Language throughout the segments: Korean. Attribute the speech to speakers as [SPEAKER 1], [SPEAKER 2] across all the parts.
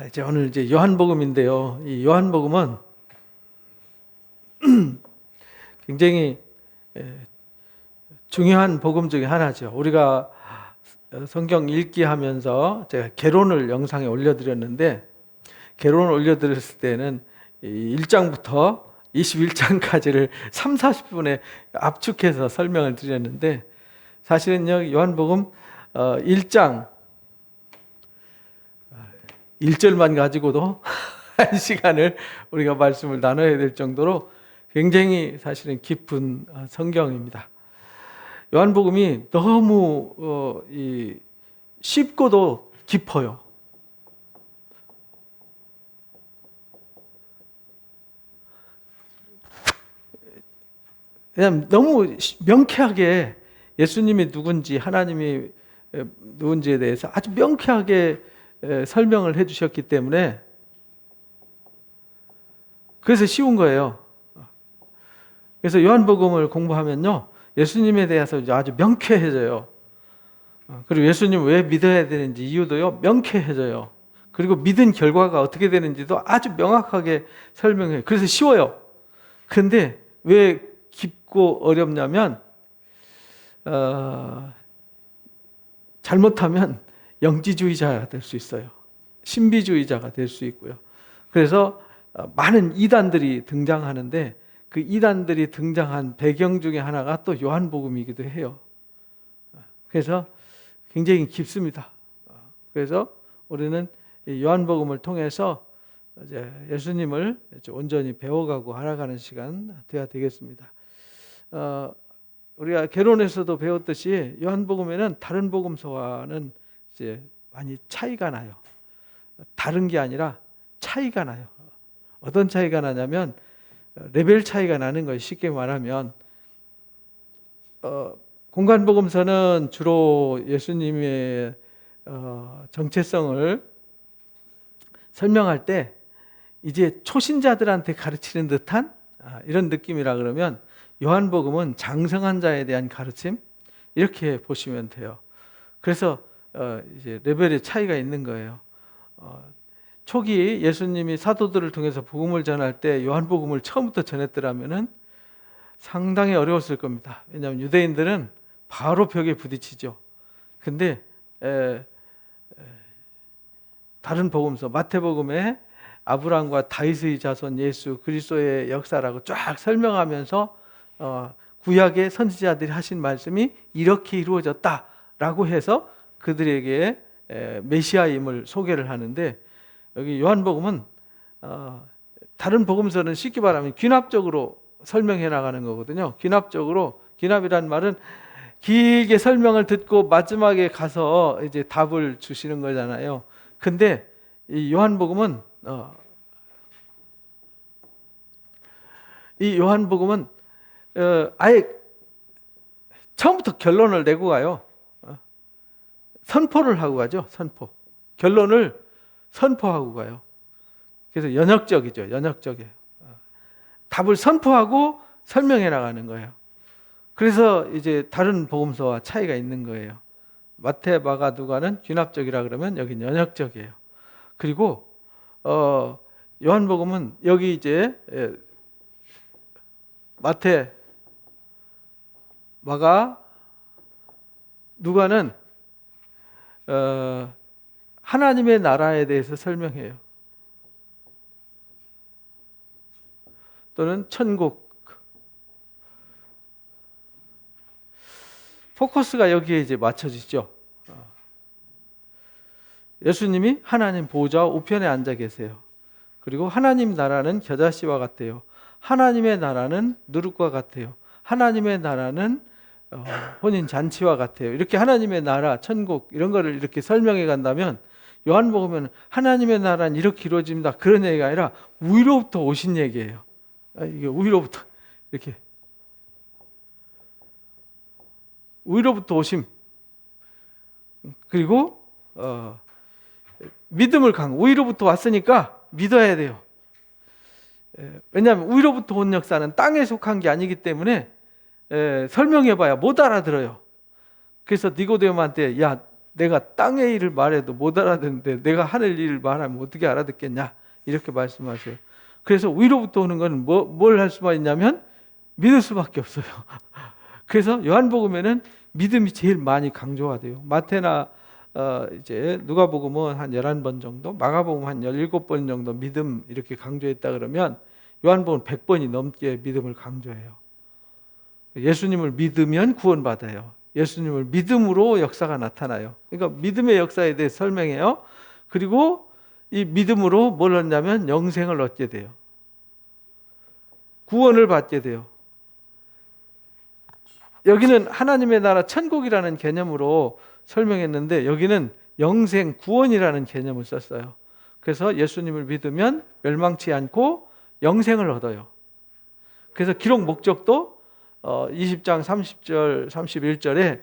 [SPEAKER 1] 이제 오늘 이제 요한복음인데요. 이 요한복음은 굉장히 중요한 복음 중에 하나죠. 우리가 성경 읽기 하면서 제가 개론을 영상에 올려드렸는데, 개론을 올려드렸을 때는 1장부터 21장까지를 3, 40분에 압축해서 설명을 드렸는데, 사실은요, 요한복음 1장 1절만 가지고도 한 시간을 우리가 말씀을 나눠야 될 정도로 굉장히 사실은 깊은 성경입니다. 요한복음이 너무 쉽고도 깊어요. 왜냐하면 너무 명쾌하게 예수님이 누군지, 하나님이 누군지에 대해서 아주 명쾌하게 설명을 해주셨기 때문에 그래서 쉬운 거예요. 그래서 요한복음을 공부하면요, 예수님에 대해서 아주 명쾌해져요. 그리고 예수님 왜 믿어야 되는지 이유도요, 명쾌해져요. 그리고 믿은 결과가 어떻게 되는지도 아주 명확하게 설명해요. 그래서 쉬워요. 그런데 왜 깊고 어렵냐면 잘못하면 영지주의자가 될 수 있어요. 신비주의자가 될 수 있고요. 그래서 많은 이단들이 등장하는데, 그 이단들이 등장한 배경 중에 하나가 또 요한복음이기도 해요. 그래서 굉장히 깊습니다. 그래서 우리는 요한복음을 통해서 이제 예수님을 온전히 배워가고 알아가는 시간 되어야 되겠습니다. 우리가 개론에서도 배웠듯이 요한복음에는 다른 복음서와는 이제 많이 차이가 나요. 다른 게 아니라 차이가 나요. 어떤 차이가 나냐면 레벨 차이가 나는 거예요. 쉽게 말하면 공간복음서는 주로 예수님의 정체성을 설명할 때 이제 초신자들한테 가르치는 듯한 이런 느낌이라 그러면, 요한복음은 장성한 자에 대한 가르침, 이렇게 보시면 돼요. 그래서 이제 레벨의 차이가 있는 거예요. 초기 예수님이 사도들을 통해서 복음을 전할 때 요한복음을 처음부터 전했더라면은 상당히 어려웠을 겁니다. 왜냐하면 유대인들은 바로 벽에 부딪히죠. 근데 다른 복음서, 마태복음에 아브라함과 다윗의 자손 예수 그리스도의 역사라고 쫙 설명하면서 구약의 선지자들이 하신 말씀이 이렇게 이루어졌다라고 해서 그들에게 메시아임을 소개를 하는데, 여기 요한복음은 다른 복음서는 쉽게 말하면 귀납적으로 설명해 나가는 거거든요. 귀납이라는 말은 길게 설명을 듣고 마지막에 가서 이제 답을 주시는 거잖아요. 근데 이 요한복음은 아예 처음부터 결론을 내고 가요. 선포를 하고 가죠. 결론을 선포하고 가요. 그래서 연역적이죠. 연역적이에요. 답을 선포하고 설명해 나가는 거예요. 그래서 이제 다른 복음서와 차이가 있는 거예요. 마태, 마가, 누가는 귀납적이라 그러면 여기는 연역적이에요. 그리고 요한복음은 여기 이제 마태, 마가, 누가는 하나님의 나라에 대해서 설명해요. 또는 천국. 포커스가 여기에 이제 맞춰지죠. 예수님이 하나님 보좌 우편에 앉아 계세요. 그리고 하나님 나라는 겨자씨와 같아요. 하나님의 나라는 누룩과 같아요. 하나님의 나라는 혼인 잔치와 같아요. 이렇게 하나님의 나라, 천국 이런 거를 이렇게 설명해 간다면, 요한복음은 하나님의 나라는 이렇게 이루어집니다, 그런 얘기가 아니라 위로부터 오신 얘기예요. 이게 위로부터 이렇게 위로부터 오심. 그리고 믿음을 위로부터 왔으니까 믿어야 돼요. 왜냐하면 위로부터 온 역사는 땅에 속한 게 아니기 때문에 설명해봐야 못 알아들어요. 그래서 니고데모한테, 야, 내가 땅의 일을 말해도 못 알아듣는데 내가 하늘 일을 말하면 어떻게 알아듣겠냐, 이렇게 말씀하세요. 그래서 위로부터 오는 건 뭘 할 수만 있냐면 믿을 수밖에 없어요. 그래서 요한복음에는 믿음이 제일 많이 강조가 돼요. 마태나 이제 누가복음은 한 11번 정도, 마가복음 한 17번 정도 믿음 이렇게 강조했다 그러면 요한복음은 100번이 넘게 믿음을 강조해요. 예수님을 믿으면 구원받아요. 예수님을 믿음으로 역사가 나타나요. 그러니까 믿음의 역사에 대해 설명해요. 그리고 이 믿음으로 뭘 얻냐면 영생을 얻게 돼요. 구원을 받게 돼요. 여기는 하나님의 나라 천국이라는 개념으로 설명했는데 여기는 영생 구원이라는 개념을 썼어요. 그래서 예수님을 믿으면 멸망치 않고 영생을 얻어요. 그래서 기록 목적도 20장 30절 31절에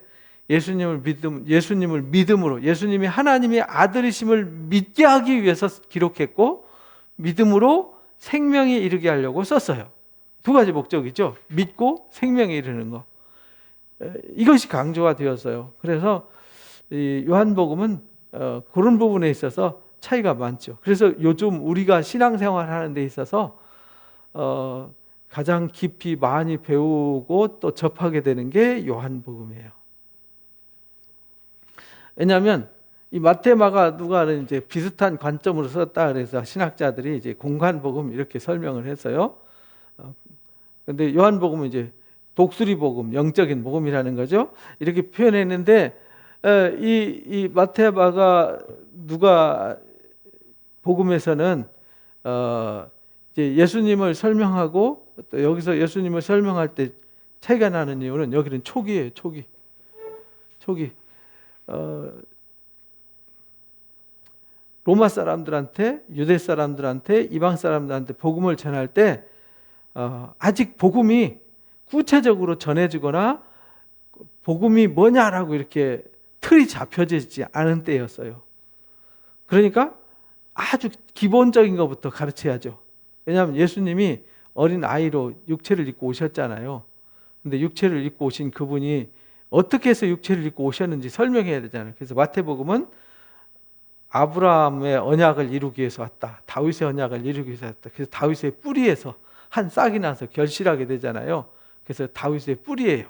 [SPEAKER 1] 예수님을 믿음으로, 예수님이 하나님의 아들이심을 믿게 하기 위해서 기록했고 믿음으로 생명에 이르게 하려고 썼어요. 두 가지 목적이죠. 믿고 생명에 이르는 거. 이것이 강조가 되었어요. 그래서 이 요한복음은 그런 부분에 있어서 차이가 많죠. 그래서 요즘 우리가 신앙생활 하는 데 있어서 가장 깊이 많이 배우고 또 접하게 되는 게 요한복음이에요. 왜냐하면 이 마태, 마가, 누가는 이제 비슷한 관점으로 썼다 그래서 신학자들이 이제 공관복음 이렇게 설명을 했어요. 근데 요한복음은 이제 독수리 복음, 영적인 복음이라는 거죠. 이렇게 표현했는데 이 마태, 마가, 누가 복음에서는 이제 예수님을 설명하고 또 여기서 예수님을 설명할 때 차이가 나는 이유는 여기는 초기예요. 초기. 로마 사람들한테, 유대 사람들한테, 이방 사람들한테 복음을 전할 때 아직 복음이 구체적으로 전해지거나 복음이 뭐냐라고 이렇게 틀이 잡혀지지 않은 때였어요. 그러니까 아주 기본적인 것부터 가르쳐야죠. 왜냐하면 예수님이 어린 아이로 육체를 입고 오셨잖아요. 근데 육체를 입고 오신 그분이 어떻게 해서 육체를 입고 오셨는지 설명해야 되잖아요. 그래서 마태복음은 아브라함의 언약을 이루기 위해서 왔다. 다윗의 언약을 이루기 위해서 왔다. 그래서 다윗의 뿌리에서 한 싹이 나서 결실하게 되잖아요. 그래서 다윗의 뿌리예요.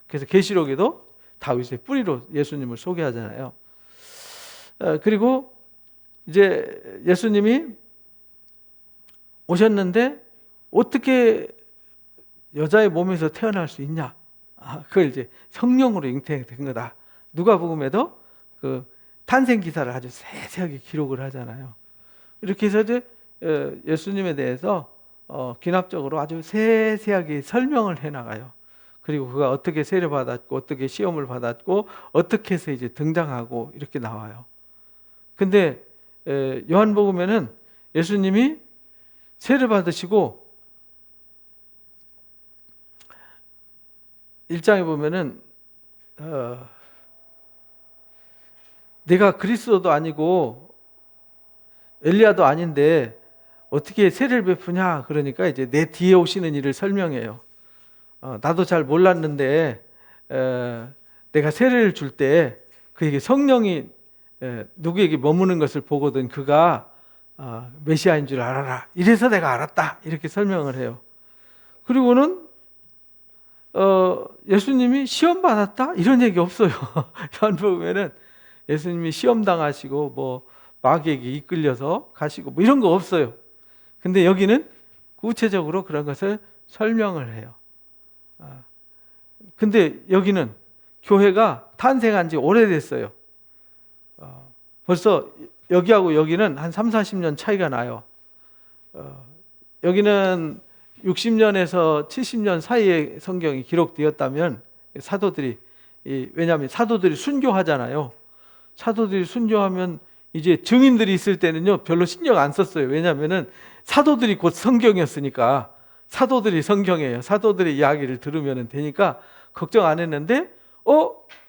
[SPEAKER 1] 그래서 계시록에도 다윗의 뿌리로 예수님을 소개하잖아요. 그리고 이제 예수님이 오셨는데 어떻게 여자의 몸에서 태어날 수 있냐? 그걸 이제 성령으로 잉태된 거다. 누가복음에도 그 탄생 기사를 아주 세세하게 기록을 하잖아요. 이렇게 해서 이제 예수님에 대해서 기납적으로 아주 세세하게 설명을 해나가요. 그리고 그가 어떻게 세례받았고 어떻게 시험을 받았고 어떻게 해서 이제 등장하고 이렇게 나와요. 근데 요한복음에는 예수님이 세례받으시고 1장에 보면은 내가 그리스도도 아니고 엘리야도 아닌데 어떻게 세례를 베푸냐, 그러니까 이제 내 뒤에 오시는 이를 설명해요. 나도 잘 몰랐는데 내가 세례를 줄 때 그에게 성령이 누구에게 머무는 것을 보거든 그가 메시아인 줄 알아라. 이래서 내가 알았다. 이렇게 설명을 해요. 그리고는 예수님이 시험 받았다? 이런 얘기 없어요. 요한복음에는 예수님이 시험 당하시고 뭐 마귀에게 이끌려서 가시고 뭐 이런 거 없어요. 근데 여기는 구체적으로 그런 것을 설명을 해요. 근데 여기는 교회가 탄생한 지 오래됐어요. 벌써 여기하고 여기는 한 3, 40년 차이가 나요. 여기는 60년에서 70년 사이에 성경이 기록되었다면 사도들이, 왜냐하면 사도들이 순교하잖아요. 사도들이 순교하면 이제 증인들이 있을 때는요 별로 신경 안 썼어요. 왜냐하면 사도들이 곧 성경이었으니까. 사도들이 성경이에요. 사도들의 이야기를 들으면 되니까 걱정 안 했는데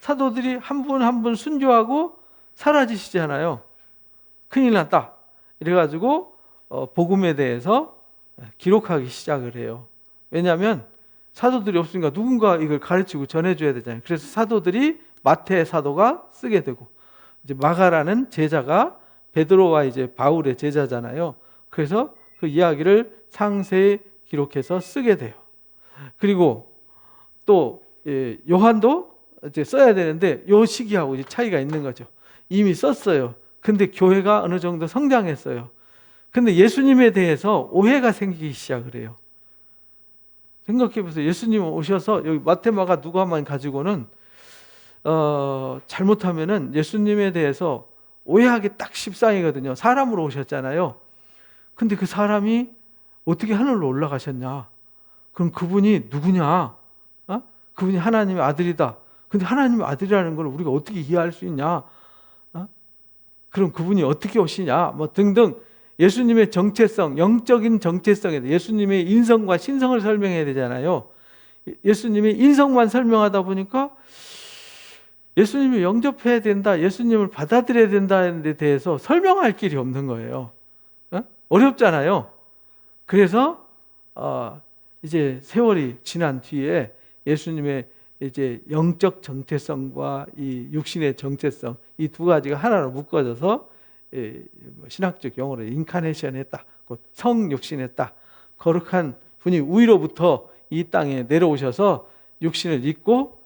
[SPEAKER 1] 사도들이 한 분 한 분 순교하고 사라지시잖아요. 큰일 났다. 이래가지고 복음에 대해서 기록하기 시작을 해요. 왜냐하면 사도들이 없으니까 누군가 이걸 가르치고 전해줘야 되잖아요. 그래서 사도들이 마태 사도가 쓰게 되고 이제 마가라는 제자가 베드로와 이제 바울의 제자잖아요. 그래서 그 이야기를 상세히 기록해서 쓰게 돼요. 그리고 또 요한도 이제 써야 되는데 요 시기하고 이제 차이가 있는 거죠. 이미 썼어요. 근데 교회가 어느 정도 성장했어요. 근데 예수님에 대해서 오해가 생기기 시작을 해요. 생각해보세요. 예수님 오셔서 여기 마테마가 누가만 가지고는 잘못하면은 예수님에 대해서 오해하기 딱 십상이거든요. 사람으로 오셨잖아요. 근데 그 사람이 어떻게 하늘로 올라가셨냐? 그럼 그분이 누구냐? 그분이 하나님의 아들이다. 근데 하나님의 아들이라는 걸 우리가 어떻게 이해할 수 있냐? 그럼 그분이 어떻게 오시냐? 뭐 등등 예수님의 정체성, 영적인 정체성에 대해 예수님의 인성과 신성을 설명해야 되잖아요. 예수님의 인성만 설명하다 보니까 예수님을 영접해야 된다, 예수님을 받아들여야 된다는 데 대해서 설명할 길이 없는 거예요. 어렵잖아요. 그래서 이제 세월이 지난 뒤에 예수님의 이제 영적 정체성과 이 육신의 정체성, 이 두 가지가 하나로 묶어져서 신학적 용어로 인카네이션했다, 성육신했다. 거룩한 분이 위로부터 이 땅에 내려오셔서 육신을 입고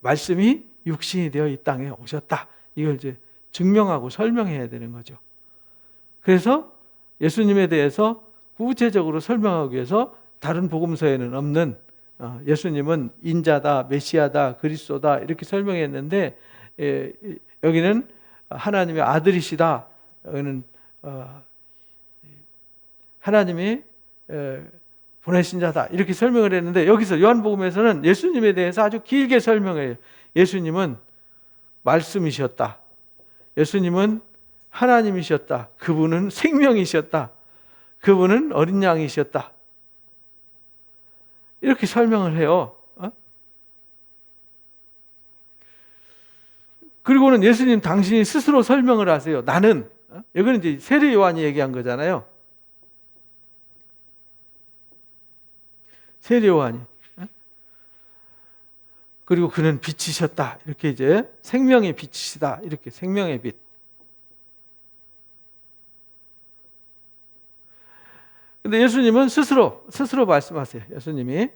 [SPEAKER 1] 말씀이 육신이 되어 이 땅에 오셨다. 이걸 이제 증명하고 설명해야 되는 거죠. 그래서 예수님에 대해서 구체적으로 설명하기 위해서 다른 복음서에는 없는 예수님은 인자다, 메시아다, 그리스도다 이렇게 설명했는데 여기는 하나님의 아들이시다. 여기는 하나님이 보내신 자다 이렇게 설명을 했는데 여기서 요한복음에서는 예수님에 대해서 아주 길게 설명해요. 예수님은 말씀이셨다. 예수님은 하나님이셨다. 그분은 생명이셨다. 그분은 어린 양이셨다. 이렇게 설명을 해요. 그리고는 예수님 당신이 스스로 설명을 하세요. 나는, 여기는 이제 세례 요한이 얘기한 거잖아요. 세례 요한이. 그리고 그는 빛이셨다. 이렇게 이제 생명의 빛이시다. 이렇게 생명의 빛. 근데 예수님은 스스로 말씀하세요. 예수님이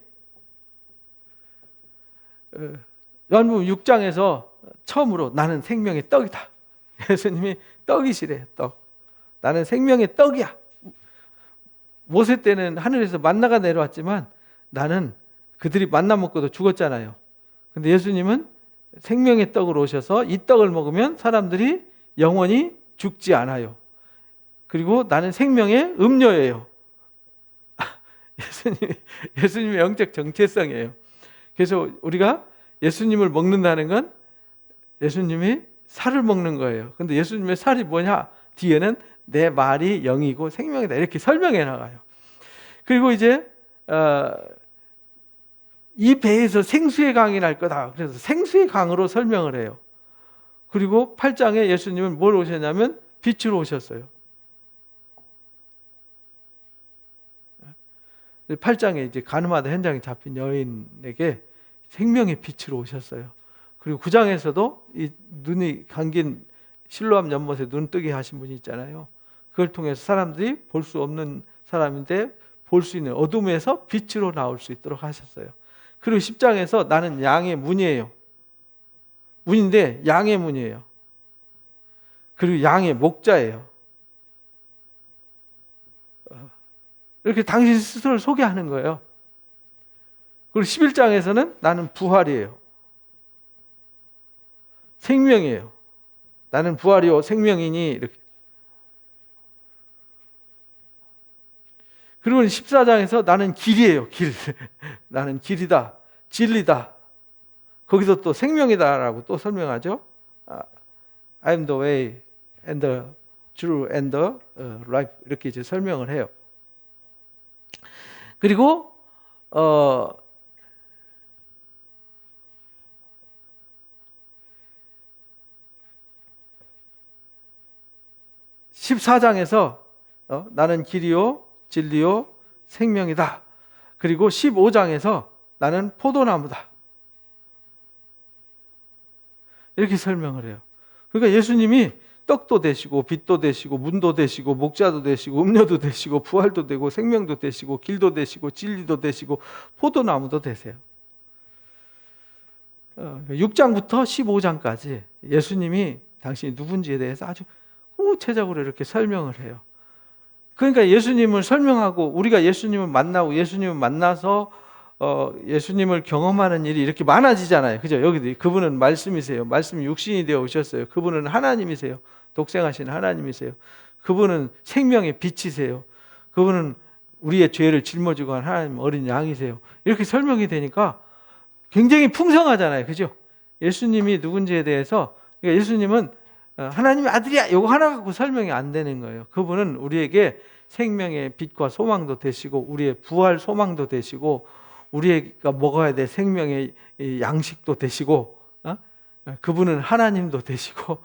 [SPEAKER 1] 요한복음 6장에서 처음으로 나는 생명의 떡이다. 예수님이 떡이시래요. 떡. 나는 생명의 떡이야. 모세 때는 하늘에서 만나가 내려왔지만 나는 그들이 만나 먹고도 죽었잖아요. 근데 예수님은 생명의 떡으로 오셔서 이 떡을 먹으면 사람들이 영원히 죽지 않아요. 그리고 나는 생명의 음료예요. 예수님의 영적 정체성이에요. 그래서 우리가 예수님을 먹는다는 건 예수님이 살을 먹는 거예요. 근데 예수님의 살이 뭐냐? 뒤에는 내 말이 영이고 생명이다. 이렇게 설명해 나가요. 그리고 이제 이 배에서 생수의 강이 날 거다. 그래서 생수의 강으로 설명을 해요. 그리고 8장에 예수님은 뭘 오셨냐면 빛으로 오셨어요. 8장에 이제 가늠하다 현장에 잡힌 여인에게 생명의 빛으로 오셨어요. 그리고 9장에서도 이 눈이 감긴 실로암 연못에 눈뜨게 하신 분이 있잖아요. 그걸 통해서 사람들이 볼 수 없는 사람인데 볼 수 있는 어둠에서 빛으로 나올 수 있도록 하셨어요. 그리고 10장에서 나는 양의 문이에요. 문인데 양의 문이에요. 그리고 양의 목자예요. 이렇게 당신 스스로를 소개하는 거예요. 그리고 11장에서는 나는 부활이에요. 생명이에요. 나는 부활이요 생명이니 이렇게. 그리고 14장에서 나는 길이에요. 길. 나는 길이다. 진리다. 거기서 또 생명이다라고 또 설명하죠. I am the way and the truth and the life 이렇게 이제 설명을 해요. 그리고 14장에서 나는 길이요 진리요 생명이다. 그리고 15장에서 나는 포도나무다. 이렇게 설명을 해요. 그러니까 예수님이 떡도 되시고 빛도 되시고 문도 되시고 목자도 되시고 음료도 되시고 부활도 되고 생명도 되시고 길도 되시고 진리도 되시고 포도나무도 되세요. 6장부터 15장까지 예수님이 당신이 누군지에 대해서 아주 구체적으로 이렇게 설명을 해요. 그러니까 예수님을 설명하고 우리가 예수님을 만나고 예수님을 만나서 예수님을 경험하는 일이 이렇게 많아지잖아요. 그죠? 여기도 그분은 말씀이세요. 말씀이 육신이 되어 오셨어요. 그분은 하나님이세요. 독생하신 하나님이세요. 그분은 생명의 빛이세요. 그분은 우리의 죄를 짊어지고 간 하나님 어린 양이세요. 이렇게 설명이 되니까 굉장히 풍성하잖아요. 그죠? 예수님이 누군지에 대해서 그러니까 예수님은 하나님의 아들이야. 이거 하나 갖고 설명이 안 되는 거예요. 그분은 우리에게 생명의 빛과 소망도 되시고 우리의 부활 소망도 되시고 우리가 먹어야 될 생명의 양식도 되시고 그분은 하나님도 되시고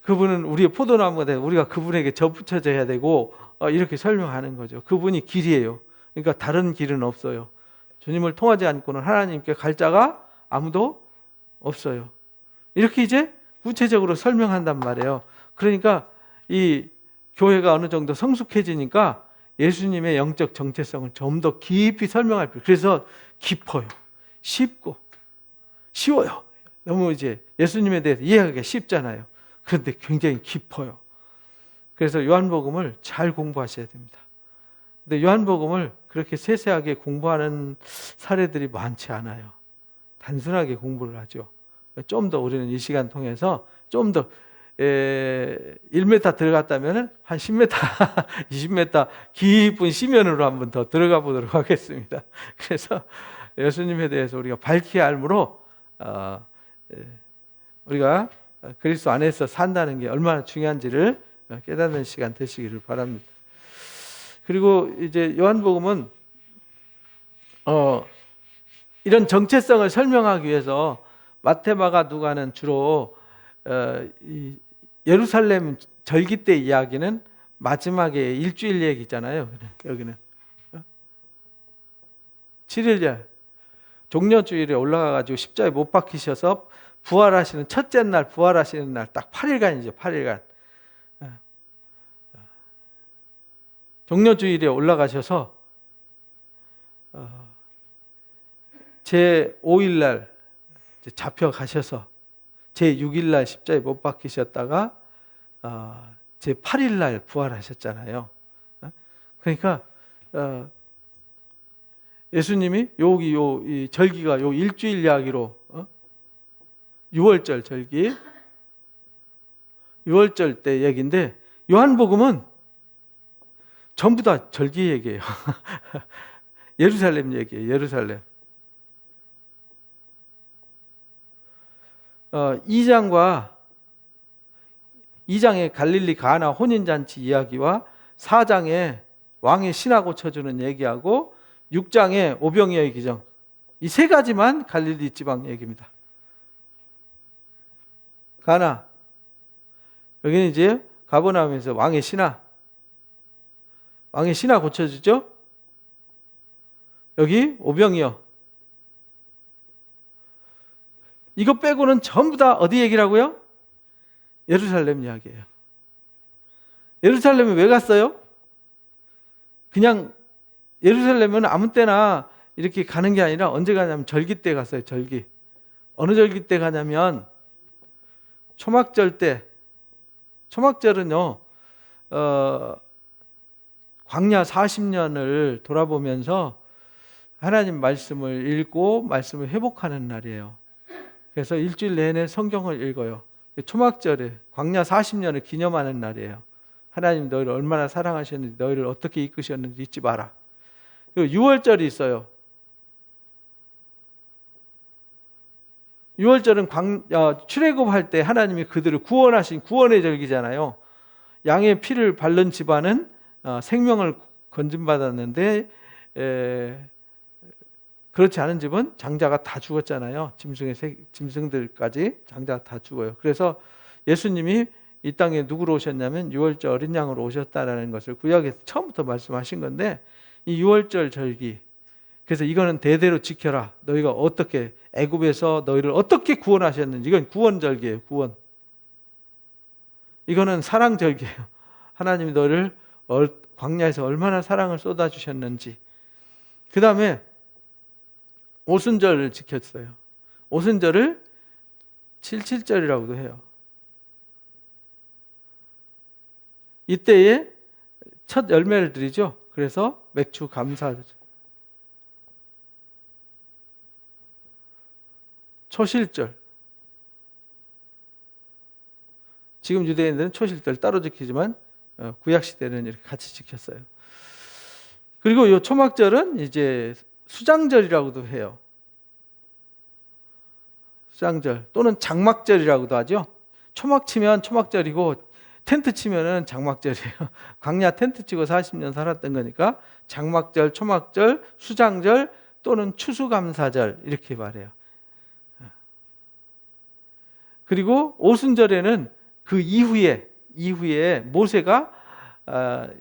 [SPEAKER 1] 그분은 우리의 포도나무가 되고 우리가 그분에게 접붙여져야 되고 이렇게 설명하는 거죠. 그분이 길이에요. 그러니까 다른 길은 없어요. 주님을 통하지 않고는 하나님께 갈 자가 아무도 없어요. 이렇게 이제 구체적으로 설명한단 말이에요. 그러니까 이 교회가 어느 정도 성숙해지니까 예수님의 영적 정체성을 좀 더 깊이 설명할 필요. 그래서 깊어요. 쉽고 쉬워요. 너무 이제 예수님에 대해서 이해하기가 쉽잖아요. 그런데 굉장히 깊어요. 그래서 요한복음을 잘 공부하셔야 됩니다. 근데 요한복음을 그렇게 세세하게 공부하는 사례들이 많지 않아요. 단순하게 공부를 하죠. 좀 더 우리는 이 시간 통해서 좀 더 1m 들어갔다면 한 10m, 20m 깊은 심연으로 한번 더 들어가 보도록 하겠습니다. 그래서 예수님에 대해서 우리가 밝히 알므로 우리가 그리스도 안에서 산다는 게 얼마나 중요한지를 깨닫는 시간 되시기를 바랍니다. 그리고 이제 요한복음은 이런 정체성을 설명하기 위해서 마태, 마가, 누가는 주로 이 예루살렘 절기 때 이야기는 마지막에 일주일 얘기잖아요. 여기는 7일째 종려주일에 올라가가지고 십자가에 못 박히셔서 부활하시는 첫째 날, 부활하시는 날 딱 8일간이죠. 8일간 종려주일에 올라가셔서 제 5일날 잡혀가셔서 제 6일날 십자가에 못 박히셨다가 제 8일날 부활하셨잖아요. 그러니까 예수님이 여기 이 절기가 요 일주일 이야기로 6월절 절기 6월절 때 얘기인데 요한복음은 전부 다 절기 얘기예요. 예루살렘 얘기예요. 예루살렘. 2장의 갈릴리 가나 혼인잔치 이야기와 4장의 왕의 신하 고쳐주는 얘기하고 6장의 오병이어의 기정, 이 세 가지만 갈릴리 지방 얘기입니다. 가나, 여기는 이제 가버나움에서 왕의 신하 고쳐주죠. 여기 오병이어. 이거 빼고는 전부 다 어디 얘기라고요? 예루살렘 이야기예요. 예루살렘에 왜 갔어요? 그냥 예루살렘은 아무 때나 이렇게 가는 게 아니라 언제 가냐면 절기 때 갔어요. 절기. 어느 절기 때 가냐면 초막절 때. 초막절은요 광야 40년을 돌아보면서 하나님 말씀을 읽고 말씀을 회복하는 날이에요. 그래서 일주일 내내 성경을 읽어요. 초막절에 광야 40년을 기념하는 날이에요. 하나님 너희를 얼마나 사랑하셨는지, 너희를 어떻게 이끄셨는지 잊지 마라. 그리고 6월절이 있어요. 6월절은 출애굽할 때 하나님이 그들을 구원하신 구원의 절기잖아요. 양의 피를 바른 집안은 생명을 건진받았는데 그렇지 않은 집은 장자가 다 죽었잖아요. 짐승들까지 장자가 다 죽어요. 그래서 예수님이 이 땅에 누구로 오셨냐면 6월절 어린 양으로 오셨다라는 것을 구약에서 처음부터 말씀하신 건데 이 6월절 절기, 그래서 이거는 대대로 지켜라. 너희가 어떻게 애굽에서 너희를 어떻게 구원하셨는지, 이건 구원절기예요. 구원. 이거는 사랑절기예요. 하나님이 너를 광야에서 얼마나 사랑을 쏟아주셨는지. 그 다음에 오순절을 지켰어요. 오순절을 77절이라고도 해요. 이때에 첫 열매를 드리죠. 그래서 맥주 감사절. 초실절. 지금 유대인들은 초실절 따로 지키지만 구약 시대는 이렇게 같이 지켰어요. 그리고 이 초막절은 이제 수장절이라고도 해요. 수장절 또는 장막절이라고도 하죠. 초막 치면 초막절이고 텐트 치면은 장막절이에요. 광야 텐트 치고 40년 살았던 거니까 장막절, 초막절, 수장절 또는 추수감사절 이렇게 말해요. 그리고 오순절에는 그 이후에 모세가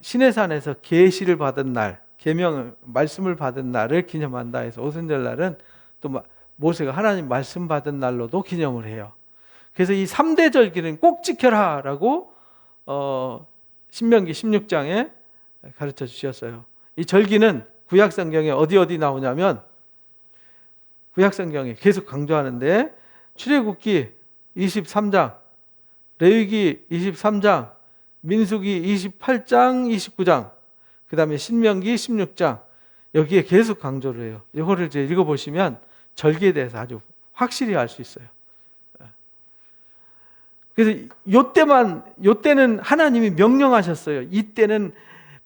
[SPEAKER 1] 시내산에서 계시를 받은 날, 계명 말씀을 받은 날을 기념한다 해서 오순절 날은 또 모세가 하나님 말씀 받은 날로도 기념을 해요. 그래서 이 3대 절기는 꼭 지켜라라고 신명기 16장에 가르쳐 주셨어요. 이 절기는 구약 성경에 어디 나오냐면 구약 성경에 계속 강조하는데 출애굽기 23장, 레위기 23장, 민수기 28장, 29장, 그 다음에 신명기 16장 여기에 계속 강조를 해요. 이거를 이제 읽어보시면 절기에 대해서 아주 확실히 알 수 있어요. 그래서 요때는 하나님이 명령하셨어요. 이때는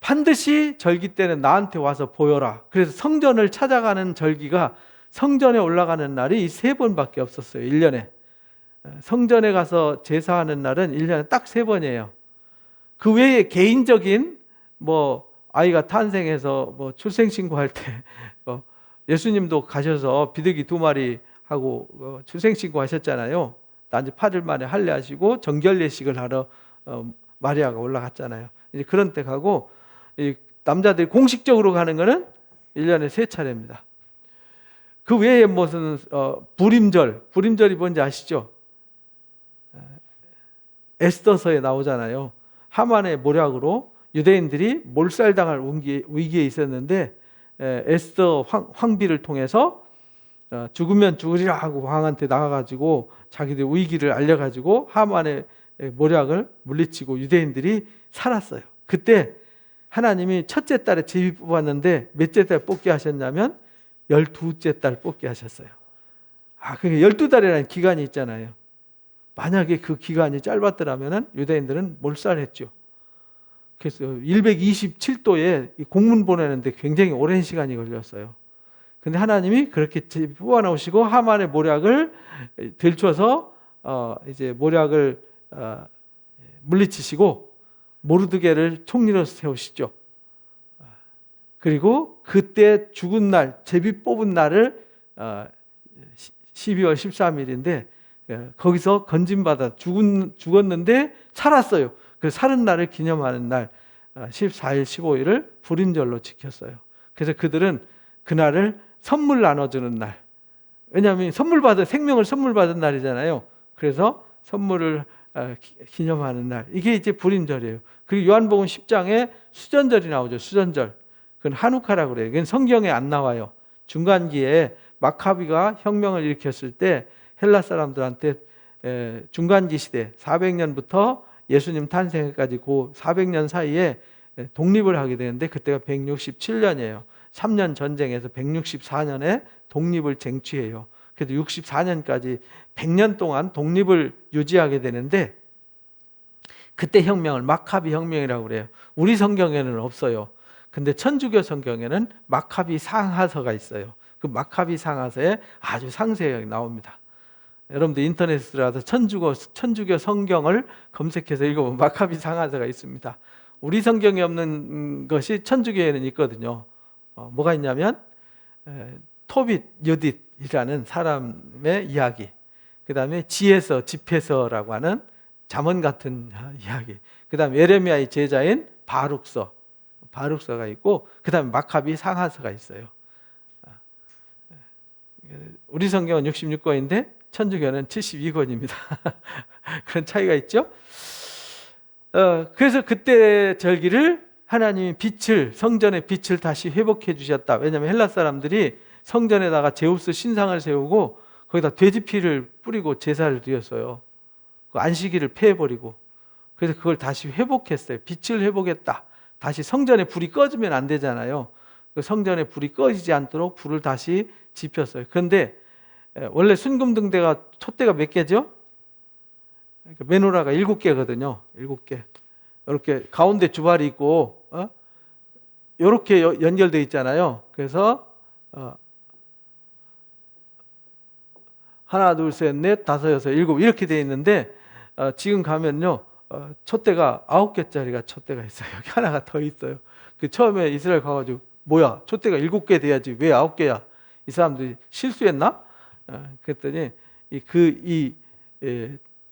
[SPEAKER 1] 반드시 절기 때는 나한테 와서 보여라. 그래서 성전을 찾아가는 절기가 성전에 올라가는 날이 이 3번밖에 없었어요. 1년에. 성전에 가서 제사하는 날은 1년에 딱 3번이에요. 그 외에 개인적인 아이가 탄생해서 출생신고할 때 예수님도 가셔서 비둘기 2마리 하고 출생신고 하셨잖아요. 난지 8일 만에 할례하시고 정결 예식을 하러 마리아가 올라갔잖아요. 이제 그런 때 가고 남자들이 공식적으로 가는 거는 1년에 3차례입니다. 그 외에 무슨 불임절이 뭔지 아시죠? 에스더서에 나오잖아요. 하만의 모략으로 유대인들이 몰살당할 위기에 있었는데 에스더 황비를 통해서 죽으면 죽으리라 하고 왕한테 나가가지고 자기들 위기를 알려가지고 하만의 모략을 물리치고 유대인들이 살았어요. 그때 하나님이 첫째 딸에 제비 뽑았는데 몇째 달 뽑게 하셨냐면 12째 달 뽑게 하셨어요. 그러니까 12달이라는 기간이 있잖아요. 만약에 그 기간이 짧았더라면 유대인들은 몰살했죠. 그래서 127도에 공문 보내는데 굉장히 오랜 시간이 걸렸어요. 근데 하나님이 그렇게 뽑아놓으시고 하만의 모략을 들춰서 이제 모략을 물리치시고 모르드게를 총리로 세우시죠. 그리고 그때 죽은 날, 제비 뽑은 날을 12월 13일인데 거기서 건진받아 죽었는데 살았어요. 그 살은 날을 기념하는 날 14일, 15일을 불임절로 지켰어요. 그래서 그들은 그날을 선물 나눠주는 날. 왜냐하면 생명을 선물 받은 날이잖아요. 그래서 선물을 기념하는 날. 이게 이제 불임절이에요. 그리고 요한복음 10장에 수전절이 나오죠. 수전절. 그건 하누카라고 그래요. 그건 성경에 안 나와요. 중간기에 마카비가 혁명을 일으켰을 때 헬라 사람들한테 중간기 시대 400년부터 예수님 탄생까지 그 400년 사이에 독립을 하게 되는데 그때가 167년이에요. 3년 전쟁에서 164년에 독립을 쟁취해요. 그래서 64년까지 100년 동안 독립을 유지하게 되는데 그때 혁명을 마카비 혁명이라고 그래요. 우리 성경에는 없어요. 근데 천주교 성경에는 마카비 상하서가 있어요. 그 마카비 상하서에 아주 상세하게 나옵니다. 여러분들 인터넷에 들어가서 천주교 성경을 검색해서 읽어보면 마카비 상하서가 있습니다. 우리 성경에 없는 것이 천주교에는 있거든요. 뭐가 있냐면 토빗 유딧이라는 사람의 이야기, 그 다음에 집회서라고 하는 잠언 같은 이야기, 그 다음에 예레미야의 제자인 바룩서가 있고, 그 다음에 마카비 상하서가 있어요. 우리 성경은 66권인데 천주교는 72권입니다. 그런 차이가 있죠. 그래서 그때 절기를 하나님이 빛을, 성전의 빛을 다시 회복해 주셨다. 왜냐하면 헬라 사람들이 성전에다가 제우스 신상을 세우고 거기다 돼지 피를 뿌리고 제사를 드렸어요. 그 안식일을 폐해버리고. 그래서 그걸 다시 회복했어요. 빛을 회복했다. 다시 성전에 불이 꺼지면 안 되잖아요. 그 성전에 불이 꺼지지 않도록 불을 다시 지폈어요. 그런데 원래 순금등대가 촛대가 몇 개죠? 메노라가 7개거든요. 7개. 이렇게 가운데 주발이 있고, 이렇게 연결되어 있잖아요. 그래서 하나, 둘, 셋, 넷, 다섯, 여섯, 일곱 이렇게 되어 있는데 지금 가면요, 촛대가 9개짜리가 촛대가 있어요. 여기 하나가 더 있어요. 그 처음에 이스라엘 가가지고 뭐야, 촛대가 7개 돼야지 왜 9개야? 이 사람들이 실수했나? 그랬더니 이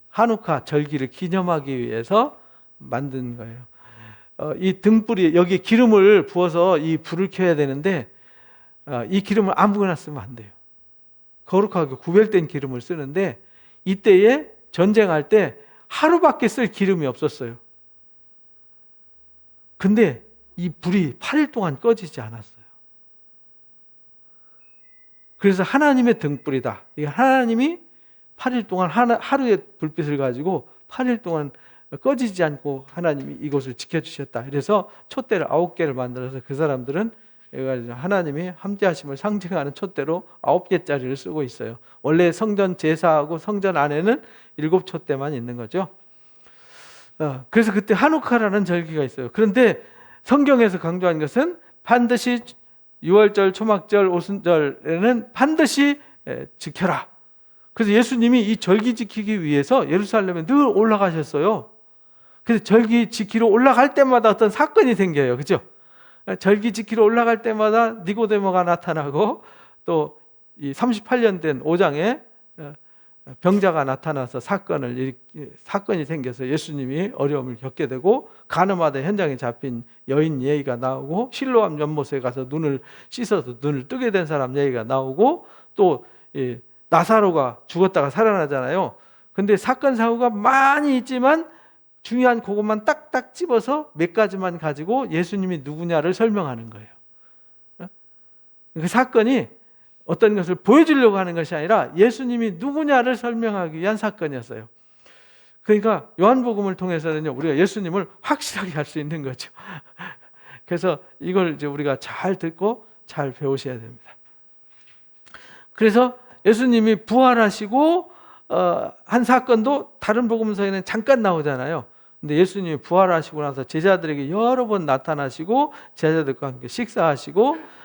[SPEAKER 1] 한우카 절기를 기념하기 위해서 만든 거예요. 이 등불이 여기 기름을 부어서 이 불을 켜야 되는데 이 기름을 아무거나 쓰면 안 돼요. 거룩하게 구별된 기름을 쓰는데 이때에 전쟁할 때 하루밖에 쓸 기름이 없었어요. 근데 이 불이 8일 동안 꺼지지 않았어요. 그래서 하나님의 등불이다. 이게 하나님이 8일 동안 하루의 불빛을 가지고 8일 동안 꺼지지 않고 하나님이 이곳을 지켜주셨다. 그래서 촛대를 9개를 만들어서 그 사람들은 하나님이 함께하심을 상징하는 촛대로 9개짜리를 쓰고 있어요. 원래 성전 제사하고 성전 안에는 7촛대만 있는 거죠. 그래서 그때 한우카라는 절기가 있어요. 그런데 성경에서 강조한 것은 반드시 6월절, 초막절, 오순절에는 반드시 지켜라. 그래서 예수님이 이 절기 지키기 위해서 예루살렘에 늘 올라가셨어요. 그래서 절기 지키러 올라갈 때마다 어떤 사건이 생겨요. 그렇죠? 절기 지키러 올라갈 때마다 니고데모가 나타나고 또 이 38년 된 5장에 병자가 나타나서 사건이 생겨서 예수님이 어려움을 겪게 되고 가늠하다 현장에 잡힌 여인 얘기가 나오고 실로암 연못에 가서 눈을 씻어서 눈을 뜨게 된 사람 얘기가 나오고 또 나사로가 죽었다가 살아나잖아요. 근데 사건 사고가 많이 있지만 중요한 그것만 딱딱 집어서 몇 가지만 가지고 예수님이 누구냐를 설명하는 거예요. 그 사건이 어떤 것을 보여주려고 하는 것이 아니라 예수님이 누구냐를 설명하기 위한 사건이었어요. 그러니까 요한복음을 통해서는요, 우리가 예수님을 확실하게 알 수 있는 거죠. 그래서 이걸 이제 우리가 잘 듣고 잘 배우셔야 됩니다. 그래서 예수님이 부활하시고 한 사건도 다른 복음서에는 잠깐 나오잖아요. 근데 예수님이 부활하시고 나서 제자들에게 여러 번 나타나시고 제자들과 함께 식사하시고